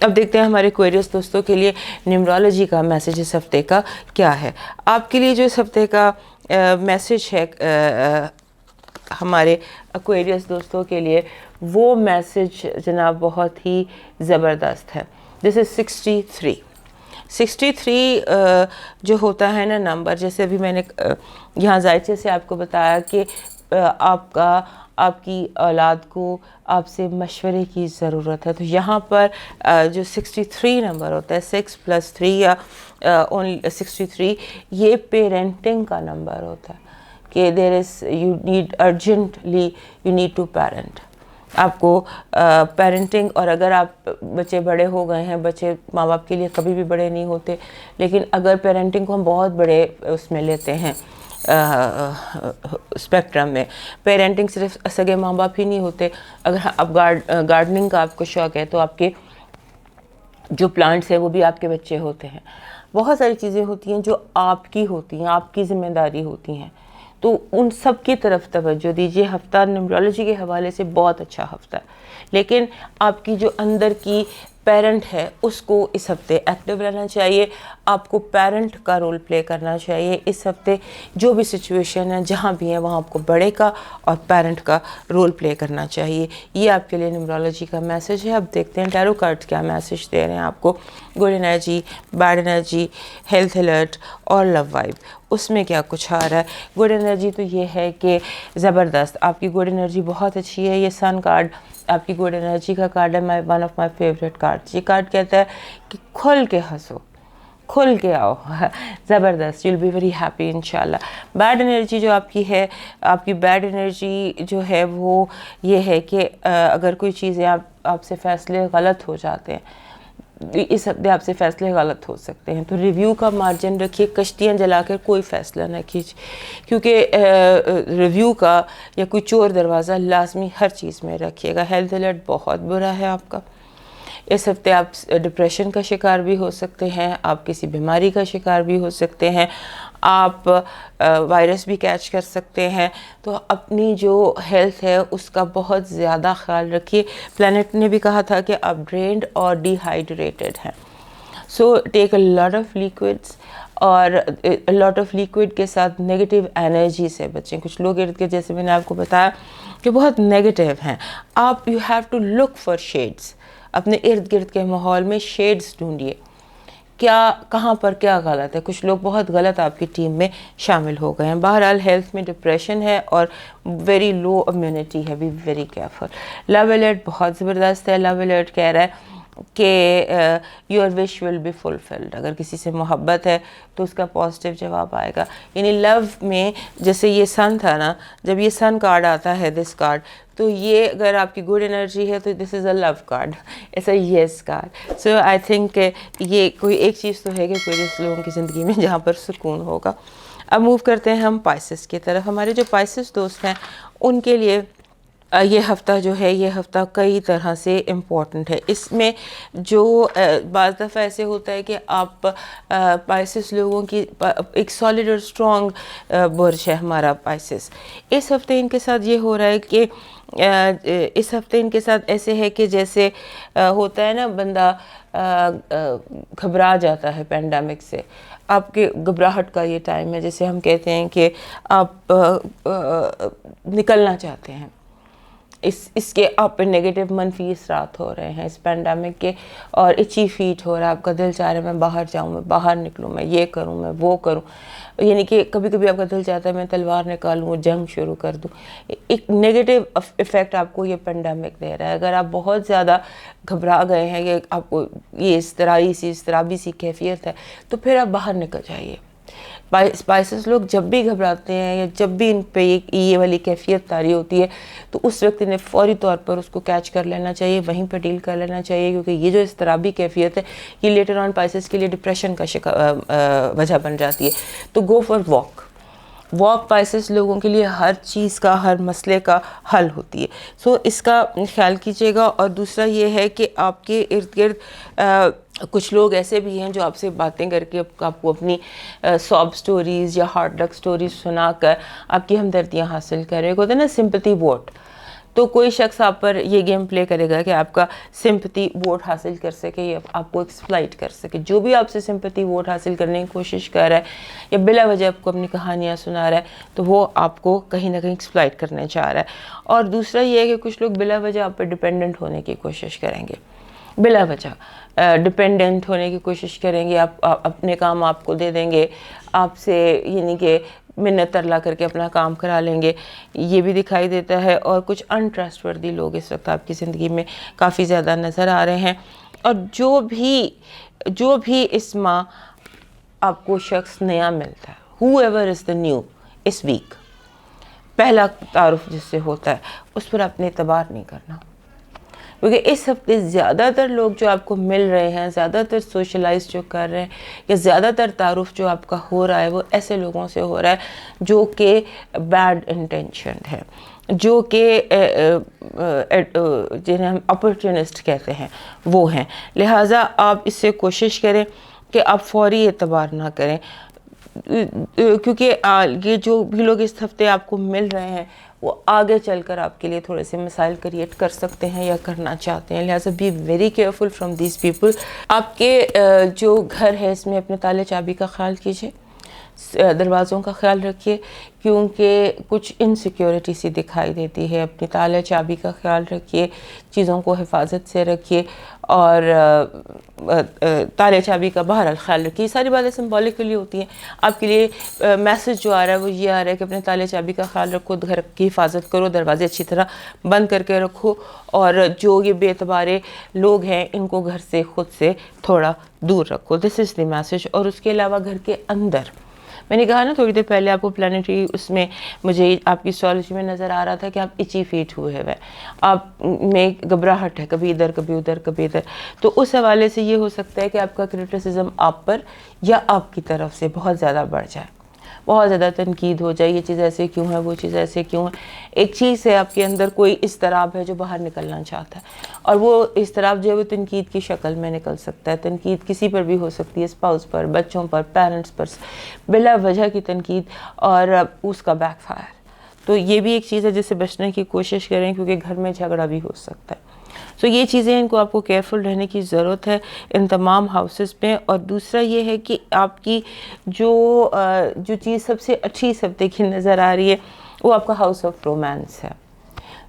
اب دیکھتے ہیں ہمارے کوئریس دوستوں کے لیے نیومرولوجی کا میسج اس ہفتے کا کیا ہے. آپ کے لیے جو اس ہفتے کا میسج ہے ہمارے ایکویریس دوستوں کے لیے، وہ میسج جناب بہت ہی زبردست ہے. دس از 63 جو ہوتا ہے نا نمبر، جیسے ابھی میں نے یہاں ذائچے سے آپ کو بتایا کہ آپ کی اولاد کو آپ سے مشورے کی ضرورت ہے، تو یہاں پر جو 63 نمبر ہوتا ہے، 6 + 3 یا اونلی 63، یہ پیرنٹنگ کا نمبر ہوتا ہے کہ you need urgently you need to parent. آپ کو پیرنٹنگ، اور اگر آپ بچے بڑے ہو گئے ہیں، بچے ماں باپ کے لیے کبھی بھی بڑے نہیں ہوتے، لیکن اگر پیرنٹنگ کو ہم بہت بڑے اس میں لیتے ہیں اسپیکٹرم میں، پیرنٹنگ صرف سگے ماں باپ ہی نہیں ہوتے. اگر آپ گارڈننگ کا آپ کو شوق ہے تو آپ کے جو پلانٹس ہیں وہ بھی آپ کے بچے ہوتے ہیں. بہت ساری چیزیں ہوتی ہیں جو آپ کی ہوتی ہیں، آپ کی ذمہ داری ہوتی ہیں، تو ان سب کی طرف توجہ دیجیے. ہفتہ نیومرولوجی کے حوالے سے بہت اچھا ہفتہ ہے، لیکن آپ کی جو اندر کی پیرنٹ ہے اس کو اس ہفتے ایکٹیو رہنا چاہیے. آپ کو پیرنٹ کا رول پلے کرنا چاہیے اس ہفتے. جو بھی سچویشن ہے جہاں بھی ہیں وہاں آپ کو بڑے کا اور پیرنٹ کا رول پلے کرنا چاہیے. یہ آپ کے لیے نیومرولوجی کا میسج ہے. اب دیکھتے ہیں ٹیرو کارڈز کیا میسج دے رہے ہیں آپ کو. Good energy, bad energy, health alert اور لو وائب، اس میں کیا کچھ آ رہا ہے. گڈ انرجی تو یہ ہے کہ زبردست، آپ کی گڈ انرجی بہت اچھی ہے. یہ سن کارڈ آپ کی گڈ انرجی کا کارڈ ہے، one of my favourite card. یہ کارڈ کہتا ہے کہ کھل کے ہنسو، کھل کے آؤ، زبردست، you will be very happy انشاءاللہ. بیڈ انرجی جو آپ کی ہے، آپ کی بیڈ انرجی جو ہے وہ یہ ہے کہ اگر کوئی چیزیں آپ سے فیصلے غلط ہو جاتے ہیں، اس ہفتے آپ سے فیصلے غلط ہو سکتے ہیں، تو ریویو کا مارجن رکھیے. کشتیاں جلا کر کوئی فیصلہ نہ کیجیے، کیونکہ ریویو کا یا کوئی چور دروازہ لازمی ہر چیز میں رکھیے گا. ہیلتھ الرٹ بہت برا ہے آپ کا. اس ہفتے آپ ڈپریشن کا شکار بھی ہو سکتے ہیں، آپ کسی بیماری کا شکار بھی ہو سکتے ہیں، آپ وائرس بھی کیچ کر سکتے ہیں. تو اپنی جو ہیلتھ ہے اس کا بہت زیادہ خیال رکھیے. پلانٹ نے بھی کہا تھا کہ آپ ڈرینڈ اور ڈی ہائیڈریٹڈ ہیں. سو ٹیک اے لاٹ آف لیکوڈس, اور لاٹ آف لیکوڈ کے ساتھ نگیٹیو انرجی سے بچیں. کچھ لوگ ارد گرد جیسے میں نے آپ کو بتایا کہ بہت نگیٹیو ہیں. آپ you have to look for shades. اپنے ارد گرد کے ماحول میں شیڈس ڈھونڈیے, کیا کہاں پر کیا غلط ہے. کچھ لوگ بہت غلط آپ کی ٹیم میں شامل ہو گئے ہیں. بہرحال ہیلتھ میں ڈپریشن ہے اور ویری لو امیونٹی ہے, be very careful. Love alert بہت زبردست ہے. لو الرٹ کہہ رہا ہے کہ your wish will be fulfilled. اگر کسی سے محبت ہے تو اس کا پازیٹیو جواب آئے گا. یعنی لو میں جیسے یہ سن تھا نا, جب یہ سن کارڈ آتا ہے, دس کارڈ, تو یہ اگر آپ کی گڈ انرجی ہے تو دس از اے لو کارڈ, ایسا یس کارڈ. سو آئی تھنک یہ کوئی ایک چیز تو ہے کہ کوئی اس لوگوں کی زندگی میں جہاں پر سکون ہوگا. اب موو کرتے ہیں ہم پائسس کی طرف. ہمارے جو پائسس دوست ہیں ان کے لیے یہ ہفتہ جو ہے, یہ ہفتہ کئی طرح سے امپورٹنٹ ہے. اس میں جو بعض دفعہ ایسے ہوتا ہے کہ آپ پائسس لوگوں کی ایک سالڈ اور اسٹرانگ برج ہے ہمارا پائسس. اس ہفتے ان کے ساتھ یہ ہو رہا ہے کہ اس ہفتے ان کے ساتھ ایسے ہے کہ جیسے ہوتا ہے نا, بندہ گھبرا جاتا ہے پینڈیمک سے. آپ کے گھبراہٹ کا یہ ٹائم ہے, جیسے ہم کہتے ہیں کہ آپ نکلنا چاہتے ہیں. اس کے آپ پہ نگیٹیو منفی اثرات ہو رہے ہیں اس پینڈیمک کے, اور اچی فیٹ ہو رہا ہے. آپ کا دل چاہ رہا ہے میں باہر جاؤں, میں باہر نکلوں, میں یہ کروں, میں وہ کروں. یعنی کہ کبھی کبھی آپ کا دل چاہتا ہے میں تلوار نکالوں, جنگ شروع کر دوں. ایک نگیٹیو افیکٹ آپ کو یہ پینڈیمک دے رہا ہے. اگر آپ بہت زیادہ گھبرا گئے ہیں کہ آپ کو یہ اضطرابی سی کیفیت ہے, تو پھر آپ باہر نکل جائیے. اسپائسز لوگ جب بھی گھبراتے ہیں یا جب بھی ان پہ یہ والی کیفیت طاری ہوتی ہے, تو اس وقت انہیں فوری طور پر اس کو کیچ کر لینا چاہیے, وہیں پہ ڈیل کر لینا چاہیے. کیونکہ یہ جو اضطرابی کیفیت ہے یہ لیٹر آن پائسز کے لیے ڈپریشن کا وجہ بن جاتی ہے. تو گو فار واک. پائسز لوگوں کے لیے ہر چیز کا, ہر مسئلے کا حل ہوتی ہے. سو اس کا خیال کیجیے گا. اور دوسرا یہ ہے کہ آپ کے ارد گرد کچھ لوگ ایسے بھی ہیں جو آپ سے باتیں کر کے آپ کو اپنی ساب سٹوریز یا ہارڈ لک سٹوریز سنا کر آپ کی ہمدردیاں حاصل کرے. ہوتا ہے نا سمپتھی ووٹ, تو کوئی شخص آپ پر یہ گیم پلے کرے گا کہ آپ کا سمپتھی ووٹ حاصل کر سکے یا آپ کو ایکسپلائٹ کر سکے. جو بھی آپ سے سمپتھی ووٹ حاصل کرنے کی کوشش کر رہا ہے یا بلا وجہ آپ کو اپنی کہانیاں سنا رہا ہے, تو وہ آپ کو کہیں نہ کہیں ایکسپلائٹ کرنا چاہ رہا ہے. اور دوسرا یہ ہے کہ کچھ لوگ بلا وجہ آپ پر ڈپینڈنٹ ہونے کی کوشش کریں گے. بلا وجہ ڈپینڈنٹ ہونے کی کوشش کریں گے. آپ اپنے کام آپ کو دے دیں گے, آپ سے یعنی کہ منت ترلا کر کے اپنا کام کرا لیں گے. یہ بھی دکھائی دیتا ہے. اور کچھ انٹرسٹ وردی لوگ اس وقت آپ کی زندگی میں کافی زیادہ نظر آ رہے ہیں. اور جو بھی اس ماہ آپ کو شخص نیا ملتا ہے, whoever is the new اس ویک, پہلا تعارف جس سے ہوتا ہے اس پر اپنے اعتبار نہیں کرنا. کیونکہ اس ہفتے زیادہ تر لوگ جو آپ کو مل رہے ہیں, زیادہ تر سوشلائز جو کر رہے ہیں, یا زیادہ تر تعارف جو آپ کا ہو رہا ہے وہ ایسے لوگوں سے ہو رہا ہے جو کہ بیڈ انٹینشن ہے, جو کہ جنہیں ہم اپرچونسٹ کہتے ہیں وہ ہیں. لہٰذا آپ اس سے کوشش کریں کہ آپ فوری اعتبار نہ کریں. کیونکہ یہ جو بھی لوگ اس ہفتے آپ کو مل رہے ہیں وہ آگے چل کر آپ کے لیے تھوڑے سے مسائل کریٹ کر سکتے ہیں یا کرنا چاہتے ہیں. لہٰذا be very careful from these people. آپ کے جو گھر ہے اس میں اپنے تالے چابی کا خیال کیجیے, دروازوں کا خیال رکھیے, کیونکہ کچھ انسیکیورٹی سی دکھائی دیتی ہے. اپنی تالے چابی کا خیال رکھیے, چیزوں کو حفاظت سے رکھیے, اور تالے چابی کا بہرحال خیال رکھیے. یہ ساری باتیں سمبولکلی ہوتی ہیں. آپ کے لیے میسج جو آ رہا ہے وہ یہ آ رہا ہے کہ اپنے تالے چابی کا خیال رکھو, گھر کی حفاظت کرو, دروازے اچھی طرح بند کر کے رکھو, اور جو یہ بے اعتبارے لوگ ہیں ان کو گھر سے خود سے تھوڑا دور رکھو. دس از دی میسج. اور اس کے علاوہ گھر کے اندر میں نے کہا نا تھوڑی دیر پہلے آپ کو پلانٹری اس میں مجھے آپ کی اسٹرالوجی میں نظر آ رہا تھا کہ آپ اچی فیٹ ہوئے ہوئے, آپ میں گھبراہٹ ہے, کبھی ادھر کبھی ادھر کبھی ادھر. تو اس حوالے سے یہ ہو سکتا ہے کہ آپ کا کرٹیسزم آپ پر یا آپ کی طرف سے بہت زیادہ بڑھ جائے. بہت زیادہ تنقید ہو جائے، یہ چیز ایسے کیوں ہے، وہ چیز ایسے کیوں ہے. ایک چیز ہے آپ کے اندر کوئی اضطراب ہے جو باہر نکلنا چاہتا ہے، اور وہ اضطراب جو ہے وہ تنقید کی شکل میں نکل سکتا ہے. تنقید کسی پر بھی ہو سکتی ہے، اسپاؤس پر، بچوں پر، پیرنٹس پر، بلا وجہ کی تنقید اور اس کا بیک فائر. تو یہ بھی ایک چیز ہے جس سے بچنے کی کوشش کریں، کیونکہ گھر میں جھگڑا بھی ہو سکتا ہے. سو یہ چیزیں ان کو آپ کو کیئرفل رہنے کی ضرورت ہے ان تمام ہاؤسز پہ. اور دوسرا یہ ہے کہ آپ کی جو چیز سب سے اچھی اس ہفتے کی نظر آ رہی ہے وہ آپ کا ہاؤس آف رومانس ہے.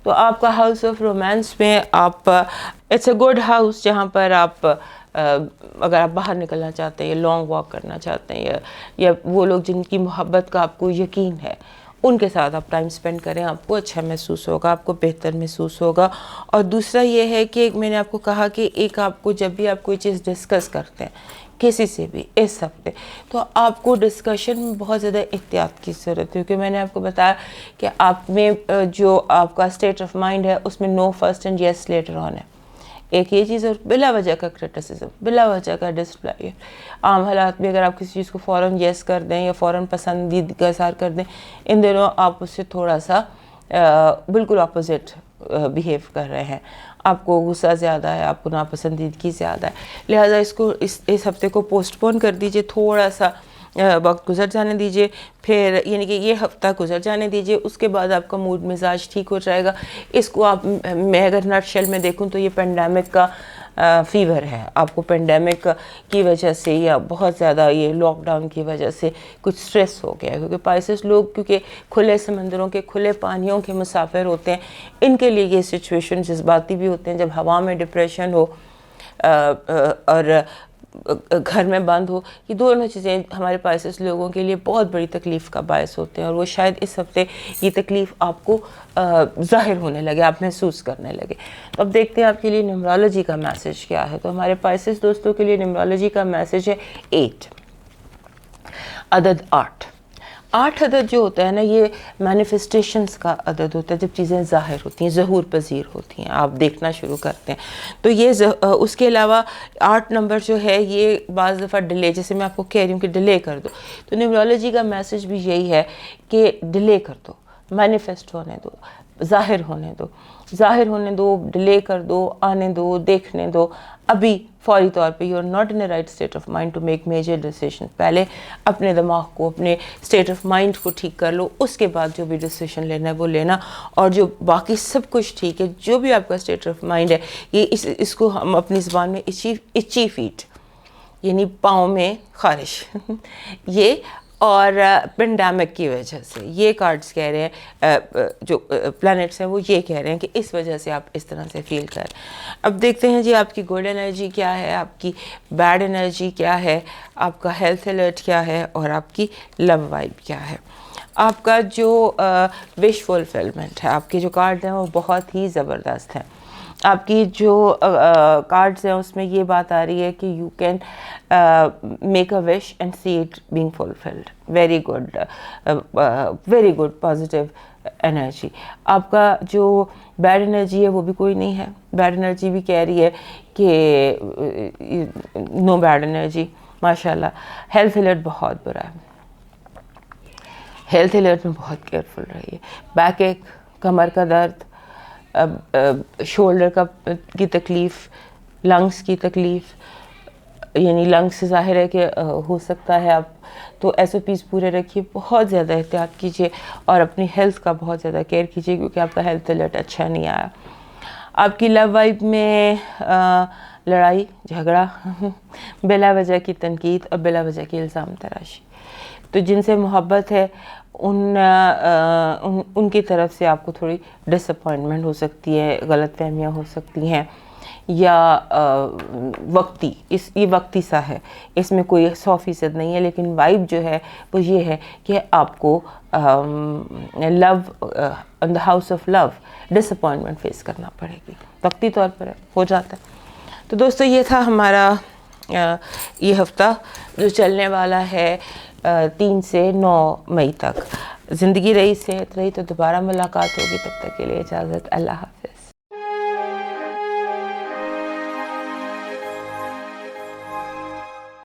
تو آپ کا ہاؤس آف رومانس میں آپ اٹس اے گڈ ہاؤس جہاں پر آپ اگر آپ باہر نکلنا چاہتے ہیں یا لانگ واک کرنا چاہتے ہیں یا وہ لوگ جن کی محبت کا آپ کو یقین ہے ان کے ساتھ آپ ٹائم سپینڈ کریں، آپ کو اچھا محسوس ہوگا، آپ کو بہتر محسوس ہوگا. اور دوسرا یہ ہے کہ میں نے آپ کو کہا کہ ایک آپ کو جب بھی آپ کوئی چیز ڈسکس کرتے ہیں کسی سے بھی اس ہفتے، تو آپ کو ڈسکشن میں بہت زیادہ احتیاط کی ضرورت ہے. کیونکہ میں نے آپ کو بتایا کہ آپ میں جو آپ کا اسٹیٹ آف مائنڈ ہے اس میں no first and yes later on ہے. ایک یہ چیز، اور بلا وجہ کا کرٹیسزم، بلا وجہ کا ڈسپلائر. عام حالات میں اگر آپ کسی چیز کو فوراً یس کر دیں یا فوراً پسندیدگی کا اظہار کر دیں، ان دنوں آپ اس سے تھوڑا سا بالکل اپوزٹ بیہیو کر رہے ہیں. آپ کو غصہ زیادہ ہے، آپ کو ناپسندیدگی زیادہ ہے. لہٰذا اس ہفتے کو پوسٹ پون کر دیجئے، تھوڑا سا وقت گزر جانے دیجئے. پھر یعنی کہ یہ ہفتہ گزر جانے دیجئے، اس کے بعد آپ کا موڈ مزاج ٹھیک ہو جائے گا. اس کو آپ، میں اگر نٹ شیل میں دیکھوں تو یہ پینڈیمک کا فیور ہے. آپ کو پینڈیمک کی وجہ سے یا بہت زیادہ یہ لاک ڈاؤن کی وجہ سے کچھ سٹریس ہو گیا ہے. کیونکہ پائسس لوگ کیونکہ کھلے سمندروں کے، کھلے پانیوں کے مسافر ہوتے ہیں، ان کے لیے یہ سچویشن جذباتی بھی ہوتے ہیں. جب ہوا میں ڈپریشن ہو اور گھر میں بند ہو، یہ دونوں چیزیں ہمارے پائسس لوگوں کے لیے بہت بڑی تکلیف کا باعث ہوتے ہیں. اور وہ شاید اس ہفتے یہ تکلیف آپ کو ظاہر ہونے لگے، آپ محسوس کرنے لگے. تو اب دیکھتے ہیں آپ کے لیے نیمرولوجی کا میسج کیا ہے. تو ہمارے پائسس دوستوں کے لیے نیمرولوجی کا میسج ہے 8، عدد 8. 8 عدد جو ہوتا ہے نا، یہ مینیفیسٹیشنز کا عدد ہوتا ہے. جب چیزیں ظاہر ہوتی ہیں، ظہور پذیر ہوتی ہیں، آپ دیکھنا شروع کرتے ہیں. تو یہ اس کے علاوہ 8 نمبر جو ہے یہ بعض دفعہ ڈیلے، جیسے میں آپ کو کہہ رہی ہوں کہ ڈیلے کر دو، تو نیورولوجی کا میسج بھی یہی ہے کہ ڈیلے کر دو، مینیفیسٹ ہونے دو، ظاہر ہونے دو، ظاہر ہونے دو، ڈیلے کر دو، آنے دو، دیکھنے دو. ابھی فوری طور پہ you are not in a right state of mind to make major decision. پہلے اپنے دماغ کو، اپنے اسٹیٹ آف مائنڈ کو ٹھیک کر لو، اس کے بعد جو بھی ڈیسیشن لینا ہے وہ لینا. اور جو باقی سب کچھ ٹھیک ہے، جو بھی آپ کا اسٹیٹ آف مائنڈ ہے، یہ اس کو ہم اپنی زبان میں اچی فیٹ، یعنی پاؤں میں خارش یہ اور پینڈیمک کی وجہ سے یہ کارڈز کہہ رہے ہیں، جو پلانٹس ہیں وہ یہ کہہ رہے ہیں کہ اس وجہ سے آپ اس طرح سے فیل کر. اب دیکھتے ہیں جی آپ کی گڈ انرجی کیا ہے، آپ کی بیڈ انرجی کیا ہے، آپ کا ہیلتھ الرٹ کیا ہے، اور آپ کی لو وائب کیا ہے. آپ کا جو وش فلفلمنٹ ہے، آپ کے جو کارڈ ہیں وہ بہت ہی زبردست ہیں. آپ کی جو کارڈز ہیں اس میں یہ بات آ رہی ہے کہ you can make a wish and see it being fulfilled. Very good positive energy. آپ کا جو بیڈ انرجی ہے وہ بھی کوئی نہیں ہے. بیڈ انرجی بھی کہہ رہی ہے کہ نو بیڈ انرجی، ماشاء اللہ. ہیلتھ الرٹ بہت برا ہے، ہیلتھ الرٹ میں بہت کیئرفل رہیے. بیک ایک، کمر کا درد، شولڈر کی تکلیف، لنگس کی تکلیف، یعنی لنگس سے ظاہر ہے کہ ہو سکتا ہے آپ، تو ایس او پیز پورے رکھیے، بہت زیادہ احتیاط کیجیے اور اپنی ہیلتھ کا بہت زیادہ کیئر کیجیے کیونکہ آپ کا ہیلتھ الرٹ اچھا نہیں آیا. آپ کی لو وائب میں لڑائی جھگڑا، بلا وجہ کی تنقید اور بلا وجہ کی الزام تراشی. تو جن سے محبت ہے ان کی طرف سے آپ کو تھوڑی ڈس اپوائنٹمنٹ ہو سکتی ہے، غلط فہمیاں ہو سکتی ہیں، یا وقتی، یہ وقتی سا ہے، اس میں کوئی 100% نہیں ہے. لیکن وائب جو ہے وہ یہ ہے کہ آپ کو love in the house of love disappointment face کرنا پڑے گی. وقتی طور پر ہو جاتا ہے. تو دوستو یہ تھا ہمارا یہ ہفتہ جو چلنے والا ہے 3 سے 9 مئی تک. زندگی رہی، صحت رہی تو دوبارہ ملاقات ہوگی. تب تک کے لیے اجازت. اللہ حافظ.